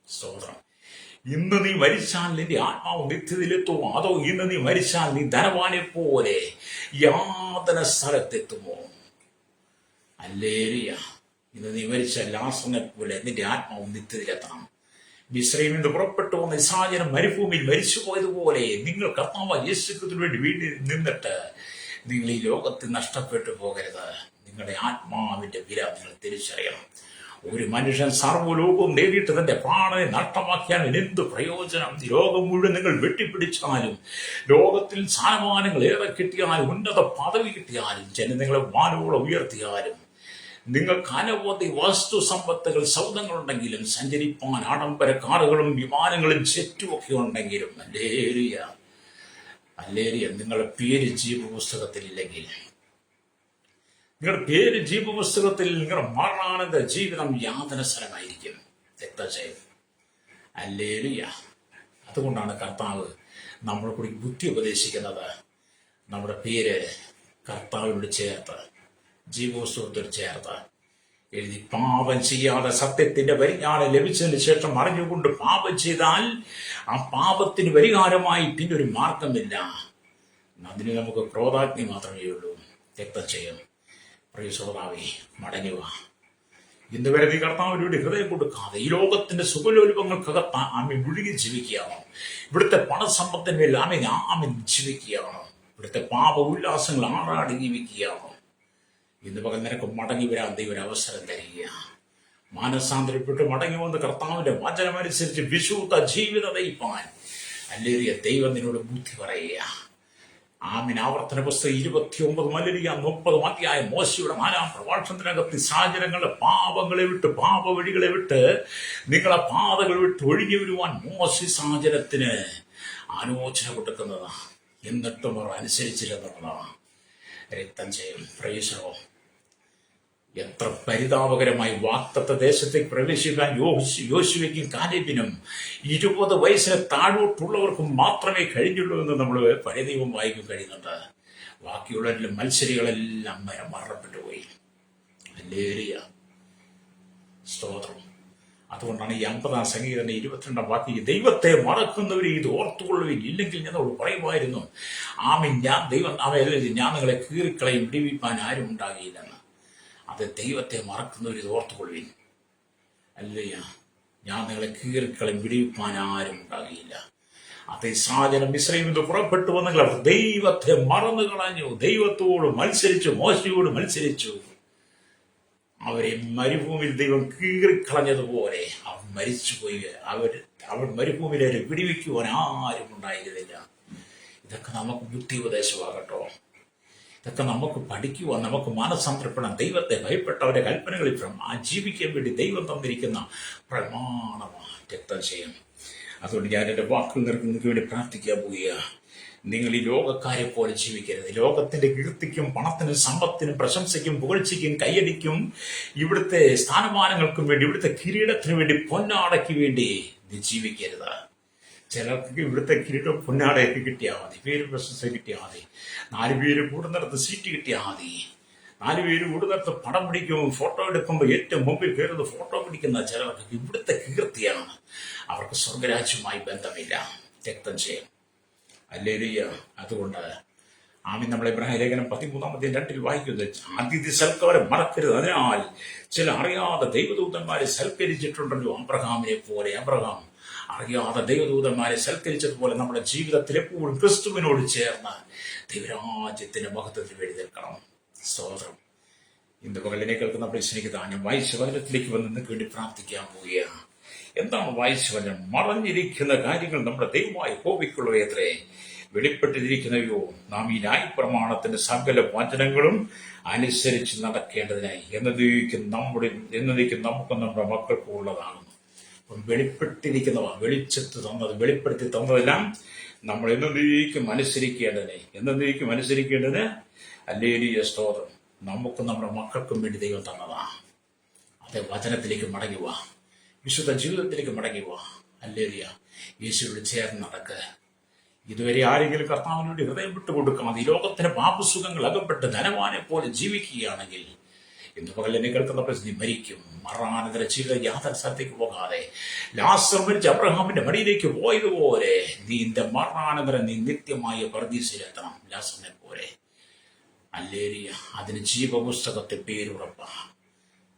സ്തോത്രം. ഇന്ന് നീ മരിച്ചാൽ നിന്റെ ആത്മാവ് നിത്യതയിലെത്തുമോ? അതോ ഇന്ന് നീ മരിച്ചാൽ നീ ധനവാനെ പോലെ യാതന സ്ഥലത്തെത്തുമോ? ഹല്ലേലൂയ. ഇന്ന് നീ മരിച്ചാൽ ലാസറിനെ പോലെ നിന്റെ ആത്മാവ് നിത്യതയിലെത്തണം. മിസ്രയീമിൽ നിന്ന് പുറപ്പെട്ടു വന്ന ഇസ്രായേൽ മരുഭൂമിയിൽ മരിച്ചു പോയതുപോലെ നിങ്ങൾ കർത്താവായ യേശുക്രിസ്തുവിന് വേണ്ടി വീട്ടിൽ നിന്നിട്ട് നിങ്ങൾ ഈ ലോകത്തിൽ നഷ്ടപ്പെട്ടു പോകരുത്. നിങ്ങളുടെ ആത്മാവിന്റെ വില നിങ്ങൾ തിരിച്ചറിയണം. ഒരു മനുഷ്യൻ സർവ്വലോകവും നേടിയിട്ട് തന്റെ പ്രാണനെ നഷ്ടമാക്കിയാൽ എന്ത് പ്രയോജനം? ലോകം മുഴുവൻ നിങ്ങൾ വെട്ടിപ്പിടിച്ചാലും, ലോകത്തിൽ സ്ഥാനമാനങ്ങൾ ഏറെ കിട്ടിയാലും, ഉന്നത പദവി കിട്ടിയാലും, നിങ്ങളെ വാനോളം ഉയർത്തിയാലും, നിങ്ങൾക്ക് അനവധി വസ്തു സമ്പത്തുകൾ സൗദങ്ങളുണ്ടെങ്കിലും, സഞ്ചരിപ്പാൻ ആഡംബര കാറുകളും വിമാനങ്ങളും ജെറ്റുമൊക്കെ ഉണ്ടെങ്കിലും, ഹല്ലേലൂയ ഹല്ലേലൂയ, നിങ്ങളുടെ പേര് ജീവപുസ്തകത്തിലില്ലെങ്കിൽ, നിങ്ങളുടെ പേര് ജീവപുസ്തകത്തിൽ, നിങ്ങളുടെ മരണാനന്ത ജീവിതം യാതന സ്ഥലമായിരിക്കും. രക്തജയം. ഹല്ലേലൂയ. അതുകൊണ്ടാണ് കർത്താവ് നമ്മളെ കൂടി ബുദ്ധി ഉപദേശിക്കുന്നത്. നമ്മുടെ പേര് കർത്താവിനോട് ചേർത്ത്, ജീവപുസ്തകത്തിൽ ചേർത്ത് എഴുതി, പാപം ചെയ്യാതെ സത്യത്തിന്റെ പരിജ്ഞാനം ലഭിച്ചതിന് ശേഷം അറിഞ്ഞുകൊണ്ട് പാപം ചെയ്താൽ ആ പാപത്തിന് പരിഹാരമായി പിന്നെ ഒരു മാർഗമില്ല. അതിന് നമുക്ക് ക്രോധാഗ്നി മാത്രമേ ഉള്ളൂ. രക്തജയം. പ്രിയ ശ്രോതാവേ, മടങ്ങുക. ഇന്ന് വരെ നീ കർത്താവിനോട് ഹൃദയം കൊടുക്കാതെ ഈ ലോകത്തിന്റെ സുഖലോലുപങ്ങൾക്കകത്ത് ആമി മുഴുകി ജീവിക്കുകയാണോ? ഇവിടുത്തെ പണസമ്പത്തിന്മേൽ ആമി ജീവിക്കുകയാണോ? ഇവിടുത്തെ പാപ ഉല്ലാസങ്ങൾ ആറാടി ജീവിക്കുകയാണോ? ഇന്ന് പകൽ നിനക്ക് മടങ്ങി വരാൻ ദൈവം ഒരു അവസരം തരിക. മാനസാന്തരപ്പെട്ട് മടങ്ങി വന്ന് കർത്താവിന്റെ വചനമനുസരിച്ച് വിശുദ്ധ ജീവിത നയിപ്പാൻ ഹല്ലേലൂയ ദൈവം നിന്നോട് ബുദ്ധി പറയുക. ആമീൻ. ആവർത്തന പുസ്തകം 29 മല്ലിയ 30 അധ്യായം മോശയുടെ 4-ാം പ്രഭാഷണത്തിനകത്ത് സാഹചര്യങ്ങളുടെ പാപങ്ങളെ വിട്ട്, പാപവഴികളെ വിട്ട്, നിങ്ങളെ പാതകൾ വിട്ട് ഒഴുകി വരുവാൻ മോശി സാഹചര്യത്തിന് ആലോചന കൊടുക്കുന്നതാ. എന്നിട്ടും അവർ അനുസരിച്ചിരുന്നതാണ്. രക്തം ചെയ്യും. പ്രൈസോ. എത്ര പരിതാപകരമായി വാഗ്ദത്ത ദേശത്തേക്ക് പ്രവേശിക്കാൻ യോശുവയ്ക്കും കാലേബിനും 20 വയസ്സിന് താഴോട്ടുള്ളവർക്കും മാത്രമേ കഴിഞ്ഞുള്ളൂ എന്ന് നമ്മൾ പഴയ നിയമം വായിക്കാൻ കഴിയുന്നുണ്ട്. ബാക്കിയുള്ളവരിലും മത്സരികളെല്ലാം മരണപ്പെട്ടു പോയി. ഹല്ലേലൂയ. സ്തോത്രം. അതുകൊണ്ടാണ് ഈ 50-ാം സംഗീതത്തിന്റെ 22-ാം വാക്യം, ദൈവത്തെ മറക്കുന്നവരെ ഇത് ഓർത്തുകൊള്ളുവിൻ, ഇല്ലെങ്കിൽ ഞാൻ അവൾ പറയുമായിരുന്നു, ആമീൻ, ഞാൻ നിങ്ങളെ കീറിക്കളയും, വിടിവിപ്പാൻ ആരും ഉണ്ടാകിയില്ലെന്ന്. അത് ദൈവത്തെ മറക്കുന്നവർ ഇത് ഓർത്തുകൊള്ളുവിൻ. അല്ലയ്യ, ഞാൻ നിങ്ങളെ കീറിക്കളയും, വിടിവിപ്പാൻ ആരും ഉണ്ടാകിയില്ല. അതേ സാഹചര്യം മിസ്രയീമിൽ നിന്ന് പുറപ്പെട്ടു വന്നെങ്കിൽ അവർ ദൈവത്തെ മറന്നു കളഞ്ഞു, ദൈവത്തോട് മത്സരിച്ചു, മോശയോട് മത്സരിച്ചു. അവരെ മരുഭൂമിയിൽ ദൈവം കീറിക്കളഞ്ഞതുപോലെ അവർ മരിച്ചുപോയി. അവർ മരുഭൂമിയിലെ വിടിവിക്കുവാൻ ആരും ഉണ്ടായിരുന്നില്ല. ഇതൊക്കെ നമുക്ക് ബുദ്ധി ഉപദേശമാകട്ടോ. ഇതൊക്കെ നമുക്ക് പഠിക്കുവാൻ, നമുക്ക് മാനസാന്തരപ്പെടാൻ, ദൈവത്തെ ഭയപ്പെട്ടവരുടെ കൽപ്പനകളിൽ ജീവിക്കാൻ വേണ്ടി ദൈവം തന്നിരിക്കുന്ന പ്രമാണമാണ് രക്തജയം. അതുകൊണ്ട് ഞാൻ എൻ്റെ വാക്കുകൾ നിങ്ങൾക്ക് വേണ്ടി പ്രാർത്ഥിക്കാൻ പോവുക. നിങ്ങൾ ഈ ലോകക്കാരെ പോലെ ജീവിക്കരുത്. ലോകത്തിന്റെ കീർത്തിക്കും പണത്തിനും സമ്പത്തിനും പ്രശംസയ്ക്കും പുകഴ്ചയ്ക്കും കയ്യടിക്കും, ഇവിടുത്തെ സ്ഥാനമാനങ്ങൾക്കും വേണ്ടി, ഇവിടുത്തെ കിരീടത്തിനു വേണ്ടി, പൊന്നാടയ്ക്ക് വേണ്ടി നീ ജീവിക്കരുത്. ചിലർക്ക് ഇവിടുത്തെ കിരീടം പൊന്നാടയൊക്കെ കിട്ടിയാൽ മതി, പേര് പ്രശംസ കിട്ടിയാൽ മതി, 4 പേര് കൂടുന്നിടത്ത് സീറ്റ് കിട്ടിയാൽ മതി, 4 പേര് കൂടുന്നിടത്ത് പടം പിടിക്കും, ഫോട്ടോ എടുക്കുമ്പോൾ ഏറ്റവും മുമ്പിൽ കയറുന്നത് ഫോട്ടോ പിടിക്കുന്ന ചിലർക്ക് ഇവിടുത്തെ കീർത്തിയാണ്. അവർക്ക് സ്വർഗരാജ്യവുമായി ബന്ധമില്ല. രക്തം ചെയ്യും. ഹല്ലേലൂയ. അതുകൊണ്ട് ആമീൻ. നമ്മൾ ഇബ്രാഹിം ലേഖനം 13-ാം അധ്യായം 2 വായിക്കുന്നത്, അതിഥി സൽക്കാരം മറക്കരുത്, അതിനാൽ ചില അറിയാതെ ദൈവദൂതന്മാരെ സൽക്കരിച്ചിട്ടുണ്ടല്ലോ. അബ്രഹാമിനെ പോലെ അബ്രഹാം അറിയാതെ ദൈവദൂതന്മാരെ സൽക്കരിച്ചതുപോലെ നമ്മുടെ ജീവിതത്തിൽ എപ്പോഴും ക്രിസ്തുവിനോട് ചേർന്ന് ദൈവരാജ്യത്തിന്റെ മഹത്വത്തിൽ വേണ്ടി നിൽക്കണം. സ്തോത്രം. ഇന്ന് പകലിനെ കേൾക്കുന്ന പ്രശ്നിക്ക് ഞാൻ വായിച്ച വചനത്തിലേക്ക് വന്ന് നിങ്ങൾക്ക് വേണ്ടി പ്രാർത്ഥിക്കാൻ പോവുകയാണ്. എന്താണ് വായിച്ച വചനം? മറഞ്ഞിരിക്കുന്ന കാര്യങ്ങൾ നമ്മുടെ ദൈവമായ യഹോവയ്ക്കുള്ളവയത്രേ, വെളിപ്പെട്ടിരിക്കുന്നവയോ നാം ഈ ന്യായപ്രമാണത്തിന്റെ സകല വചനങ്ങളും അനുസരിച്ച് നടക്കേണ്ടതിനായി എന്നതേക്കും നമുക്ക് നമ്മുടെ മക്കൾക്കും ഉള്ളതാണ്. വെളിപ്പെട്ടിരിക്കുന്നവ, വെളിച്ചത്ത് തന്നത്, വെളിപ്പെടുത്തി തന്നതെല്ലാം നമ്മൾ എന്നതേക്കും അനുസരിക്കേണ്ടതിന് ഹല്ലേലൂയ സ്തോത്രം. നമുക്കും നമ്മുടെ മക്കൾക്കും വേണ്ടി ദൈവം തന്നതാണ്. അതേ വചനത്തിലേക്ക് മടങ്ങുക, വിശുദ്ധ ജീവിതത്തിലേക്ക് മടങ്ങുക. ഹല്ലേലൂയ. യേശുവിനോട് ചേർന്ന് നടക്കുക. ഇതുവരെ ആരെങ്കിലും കർത്താവിനോട് ഹൃദയം വിട്ടുകൊടുക്കാതെ ഈ ലോകത്തിന് പാപസുഖങ്ങൾ അകപ്പെട്ട് ധനവാനെ പോലെ ജീവിക്കുകയാണെങ്കിൽ ഇന്ന് പകൽ എന്നെ കേൾക്കുന്ന നീ മരിക്കും. മരണാനന്തര ജീവിത യാതൊരു സ്ഥലത്തേക്ക് പോകാതെ ലാസർ മരിച്ച അബ്രഹാമിന്റെ മടിയിലേക്ക് പോയതുപോലെ നിന്റെ മരണാനന്തരം നീ നിത്യമായ പർദീസയിലെത്തണം, ലാസറിനെ പോലെ. അല്ലേലിയ. അതിന് ജീവപുസ്തകത്തിൽ പേരുറപ്പ.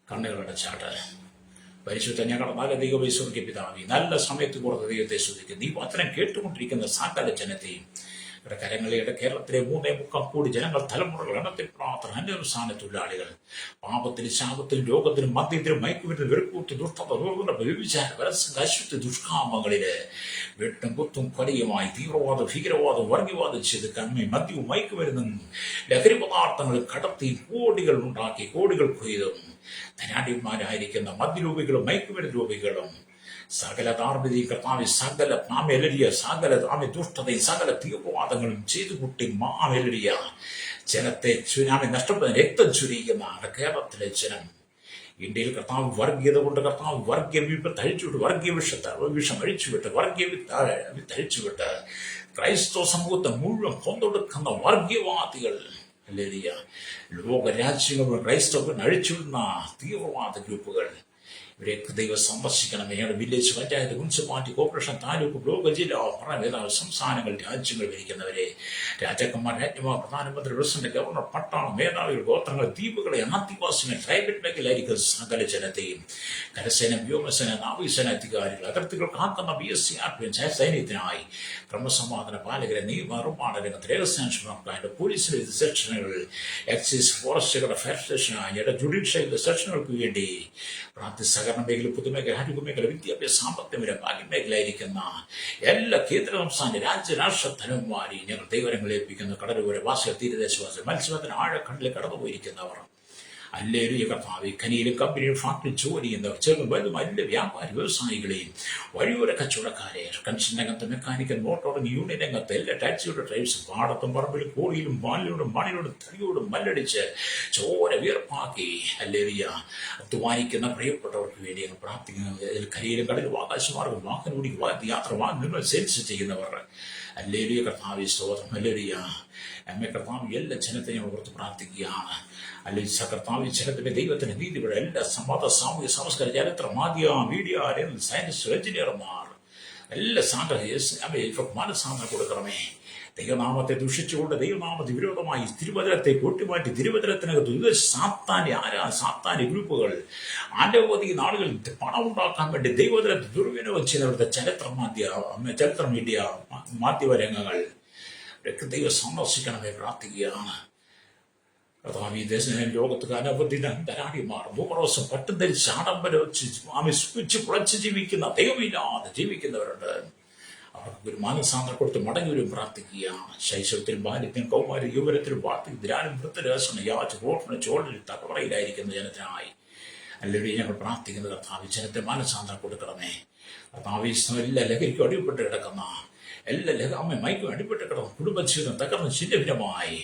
കണ്ണുകളടച്ചാട്ട്. പരിശുദ്ധ ഞങ്ങളുടെ നല്ല ദൈവമേ, സ്വർഗ്ഗീയ പിതാവേ, നല്ല സമയത്ത് കുറഞ്ഞ ദൈവത്തെ സ്തുതിക്കും. നീ വചനം കേട്ടുകൊണ്ടിരിക്കുന്ന സകല ജനത്തെയും കരങ്ങളിയുടെ കേരളത്തിലെ 3.25 കോടി ജനങ്ങൾ, തലമുറകൾ, എണ്ണത്തിൽ പ്രാർത്ഥന, അന്യസ്ഥാന തൊഴിലാളികൾ, പാപത്തിലും ശാപത്തിലും രോഗത്തിലും മദ്യത്തിലും മയക്കുമരുന്ന് വെറുക്കൂത്ത് ദുഷ്ടത വ്യഭിചാര ബലസംഘ അശുദ്ധ ദുഷ്കാമങ്ങളില് വെട്ടും കുത്തും കൊലയുമായി തീവ്രവാദം ഭീകരവാദം വർഗീയവാദം ചെയ്ത് കണ്മയും മദ്യവും മയക്കുമരുന്നും ലഹരി പദാർത്ഥങ്ങളും കടത്തി കോടികൾ ഉണ്ടാക്കി കോടികൾ കൊയ്തും ധനാഢ്യന്മാരായിരിക്കുന്ന മദ്യരൂപികളും മയക്കുമരുന്ന് രൂപികളും സകല ധാർമ്മികതയും കർത്താവ് സകല മാമെലരിയ സകല ദുഷ്ടതയും സകല തീവ്രവാദങ്ങളും ചെയ്തു കൂട്ടി മാമെലരിയ ജനത്തെ സുനാമി നഷ്ടപ്പെടുന്ന രക്തം ചുരിയുന്ന കേരളത്തിലെ ജനം, ഇന്ത്യയിൽ കർത്താവ് വർഗീയത കൊണ്ട് കർത്താവ് വർഗീയ വിപത്ത് അഴിച്ചുവിട്ട് വർഗീയ വിഷം അഴിച്ചുവിട്ട് വർഗീയ വിത്ത് അഴിച്ചുവിട്ട് ക്രൈസ്തവ സമൂഹത്തെ മുഴുവൻ കൊന്നൊടുക്കുന്ന വർഗീയവാദികൾ, അല്ലേലിയ, ലോകരാജ്യങ്ങളും ക്രൈസ്തവൻ അഴിച്ചുവിടുന്ന തീവ്രവാദ ഗ്രൂപ്പുകൾ, ഇവരെയൊക്കെ ദൈവം സന്ദർശിക്കണമേ. ഞങ്ങളുടെ village panchayat, municipality, corporation, taluk, block, ജില്ല, ഭരണ സംസ്ഥാനങ്ങൾ, രാജ്യങ്ങൾ ഭരിക്കുന്നവരെ, രാജാക്കന്മാർ, രാജ്യമാർ, പ്രധാനമന്ത്രി, പ്രസിഡന്റ്, ഗവർണർ, പട്ടാളം, മേധാവികൾ, ഗോത്രങ്ങൾ, ദ്വീപുകളെ, ആദിവാസികൾ, ട്രൈബൽ മേഖലയിലായിരിക്കുന്ന സകല ജനത്തെയും, കരസേന, വ്യോമസേന, നാവികസേന അധികാരികൾ, അതിർത്തികൾ കാക്കുന്ന BSC സൈന്യത്തിനായി ക്രമസമാധാന പാലകരെ, നിയമനിർമ്മാണ രംഗത്ത്, രഹസ്യാന്വേഷണ പോലീസിലെ വിവിധ സെക്ഷനുകൾ, എക്സൈസ് ഫോറസ്റ്റുകളുടെ ഫയർ സ്റ്റേഷനായി ജുഡീഷ്യൽ സെക്ഷനുകൾക്ക് വേണ്ടി സഹകരണ മേഖല, പൊതുമേഖല, ആരോഗ്യ മേഖല, വിദ്യാഭ്യാസ, സാമ്പത്തിക മേഖല, ഭാഗ്യമേഖലയായിരിക്കുന്ന എല്ലാ കേന്ദ്ര സംസ്ഥാന രാജ്യ രാഷ്ട്ര തലവന്മാരെയും ഞങ്ങൾ ദൈവരങ്ങളെ ഏൽപ്പിക്കുന്നു. കടലുപോലെ വാസികൾ, തീരദേശവാസികൾ, മത്സ്യബന്ധന ആഴക്കടലിൽ കടന്നുപോയിരിക്കുന്നവർ, അല്ലേലൂയ കർത്താവേ, ഖനിയിലും കമ്പനിയിലും ഫാക്ടറി ജോലി ചെയ്യുന്നവർ, ചെറുതും വലുതും എല്ലാ വ്യാപാരി വ്യവസായികളെയും, വഴിയോര കച്ചവടക്കാരെ, കൺസ്ട്രക്ഷൻ രംഗത്ത്, മെക്കാനിക്കൽ, മോട്ടോറിംഗ്, യൂണിയൻ രംഗത്ത്, എല്ലാ ടാക്സിയുടെ ഡ്രൈവേഴ്സ്, പാടത്തും പറമ്പിലും കോടിയിലും പാലിലോടും മണിയോടും തടിയോടും മല്ലടിച്ച് ചോര വിയർപ്പാക്കി, അല്ലേലൂയ, അധ്വാനിക്കുന്ന പ്രിയപ്പെട്ടവർക്ക് വേണ്ടി ഞങ്ങൾ പ്രാർത്ഥിക്കുന്നു. ഖനിയിലും കടലും ആകാശമാർഗം വാഹനം ഓടിക്കുക, യാത്ര വാഹനങ്ങൾ സെയിൽസ് ചെയ്യുന്നവർ, അല്ലേലൂയ കർത്താവേ, സ്തോത്രം. ഹല്ലേലൂയ. അമ്മേ കർത്താവ്, എല്ലാ ജനത്തെയും ഞങ്ങൾ ഓർത്ത് പ്രാർത്ഥിക്കുകയാണ്. അല്ലെങ്കിൽ കർത്താവ്, ജനത്തിന്റെ ദൈവത്തിന്റെ നീതിയുടെ എല്ലാ മത, സാമൂഹ്യ, സംസ്കാര, ചരിത്ര, മാധ്യമ, മീഡിയ, സയൻസ്, എഞ്ചിനീയർമാർ, എല്ലാ മനസ്സാന്തരം കൊടുക്കണമേ. ദൈവനാമത്തെ ദുഷിച്ചുകൊണ്ട് ദൈവനാമത്തെ വിരോധമായി തിരുവചനത്തെ കൂട്ടിമാറ്റി തിരുവചനത്തിനകത്ത് സാത്താന്യ ഗ്രൂപ്പുകൾ അനവധി നാളുകൾ പണം ഉണ്ടാക്കാൻ വേണ്ടി ദൈവചനത്തെ ദുർവിനിയോഗം ചെയ്യുന്നവരുടെ ചരിത്ര മീഡിയ മാധ്യമ രംഗങ്ങൾ ദൈവം സന്ദർശിക്കണമേ പ്രാർത്ഥിക്കുകയാണ്. കർത്താവ്, ഈ ലോകത്ത് അനവധി ധനാഢ്യന്മാർ 100 ദിവസം പട്ടും ധരിച്ച് ആഡംബരം വെച്ച് സുഖിച്ച് പുളച്ച് ജീവിക്കുന്ന, ദൈവമില്ലാതെ ജീവിക്കുന്നവരുണ്ട്. അവർക്ക് ഒരു മാനസാന്തരം കൊടുത്ത് മടങ്ങിവരും പ്രാർത്ഥിക്കുകയാണ്. ശൈശവത്തിലും ബാല്യത്തിലും കൗമാര യുവരത്തിലും ധ്യാനം വൃത്തരസന യാച റോട്ടിന് ചോളിൽ തകവറയിലായിരിക്കുന്ന ജനത്തിനായി അല്ലെങ്കിൽ ഞങ്ങൾ പ്രാർത്ഥിക്കുന്ന കർത്താവ്, ജനത്തെ മാനസാന്തരം കൊടുക്കണമേ. കർത്താവ്, എല്ലാ ലഹരിക്കും അടിപ്പെട്ട് കിടക്കുന്ന എല്ലാ മയക്കും അടിപ്പെട്ട് കിടക്കുന്ന കുടുംബജീവിതം തകർന്ന് ചിഹ്നഭിന്നമായി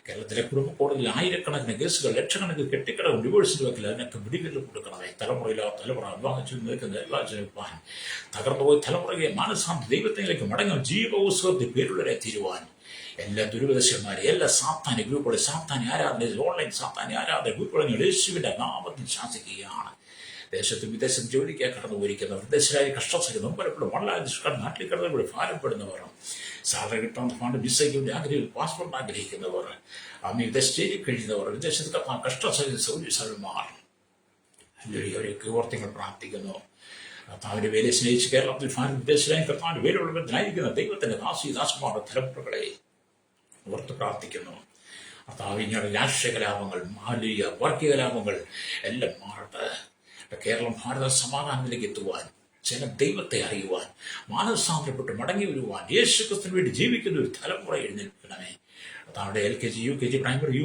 കേരളത്തിലെ കുടുംബ കോടതിയിൽ ആയിരക്കണക്കിന് കേസുകൾ, ലക്ഷക്കണക്കിന് കെട്ടിക്കിടക്കും ഡിവോഴ്സിൽ വെക്കിൽ അതിനൊക്കെ വിടിവിൽ കൊടുക്കണമേ. തലമുറ വിവാഹം ചെയ്ത് നിൽക്കുന്ന എല്ലാ ജനപ്പാൻ തകർന്നുപോയി തലമുറയെ മാനസാന്തര ദൈവത്തിലേക്ക് മടങ്ങും ജീവോത്സവത്തിൽ പേരുള്ളവരെ തീരുവാൻ എല്ലാ ദുരിതശന്മാരെ, എല്ലാ സാത്താന്യ ഗ്രൂപ്പുകളെ, സാത്താന്യ ആരാധന, ഓൺലൈൻ സാത്താന്യ ആരാധന ഗ്രൂപ്പുകൾ യേശുവിന്റെ നാമത്തിൽ ശാസിക്കുകയാണ്. ദേശത്തും വിദേശത്തും ജോലിക്കായി കടന്നു പോയിരിക്കുന്നവർ, വിദേശരായി കഷ്ടസ്ഥിതി പലപ്പോഴും വളരെ നാട്ടിൽ കടന്നുകൂടി ഭാരപ്പെടുന്നവർ, സാലറി കിട്ടാൻ ഫണ്ട് വിസയ്ക്ക് വേണ്ടി ആഗ്രഹിക്കുന്ന, പാസ്പോർട്ടിന് ആഗ്രഹിക്കുന്നവർ, വിദേശ സ്റ്റേജിൽ കഴിയുന്നവർ, വിദേശത്ത് കഷ്ടസ്ഥിതി സൗകര്യമാർ, അവരെയൊക്കെ ഓർത്തിങ്ങൾ പ്രാർത്ഥിക്കുന്നു. കർത്താവിന്റെ വേലയെ സ്നേഹിച്ച് കേരളത്തിൽ വിദേശരായി കർത്താവിന്റെ വേലുള്ളവരായിരിക്കുന്ന ദൈവത്തിന്റെ ദാസിദാസന്മാരുടെ തലമുറകളെ ഓർത്ത് പ്രാർത്ഥിക്കുന്നു. കർത്താവ്, ഇങ്ങനെ രാഷ്ട്രീയ കലാപങ്ങൾ, വർഗീയ കലാപങ്ങൾ എല്ലാം മാറട്ടെ. കേരളം ഭാരത സമാധാനത്തിലേക്ക് എത്തുവാൻ, ജനം ദൈവത്തെ അറിയുവാൻ, മാനസാന്തരപ്പെട്ട് മടങ്ങി വരുവാൻ, യേശുക്രിസ്തുവിന് വേണ്ടി ജീവിക്കുന്ന ഒരു തലമുറ എഴുന്നേൽക്കണമേ. അവിടെ LKG, UKG, primary,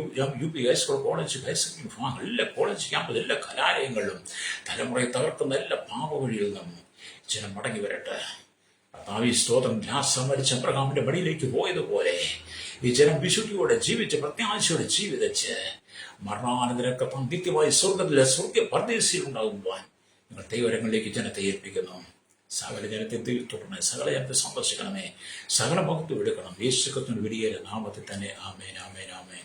UP, high school, college, higher secondary വിഭാഗം, എല്ലാ കോളേജ് ക്യാമ്പസ്, എല്ലാ കലാലയങ്ങളിലും തലമുറയെ തകർക്കുന്ന എല്ലാ പാപവഴിയിൽ നിന്നും ജനം മടങ്ങി വരട്ടെ. കർത്താവേ, സ്തോത്രം. ലാസർ മരിച്ച അബ്രഹാമിന്റെ മടിയിലേക്ക് പോയതുപോലെ ഈ ജനം വിശുദ്ധിയോടെ ജീവിച്ച് പ്രത്യാശയോടെ ജീവിതച്ച് മരണാനന്തരമൊക്കെ നിത്യമായി സ്വർഗ്ഗ പരദേശിയിൽ ഉണ്ടാകുവാൻ നിങ്ങൾ ദൈവരങ്ങളിലേക്ക് ജനത്തെ ഏൽപ്പിക്കുന്നു. സകല ജനത്തെ തുടരണേ, സകല ജനത്തെ സന്ദർശിക്കണമേ, സകല ഭക്തി എടുക്കണം. യേശുക്രിസ്തുവിന്റെ വലിയ നാമത്തിൽ തന്നെ. ആമേൻ, ആമേൻ, ആമേൻ.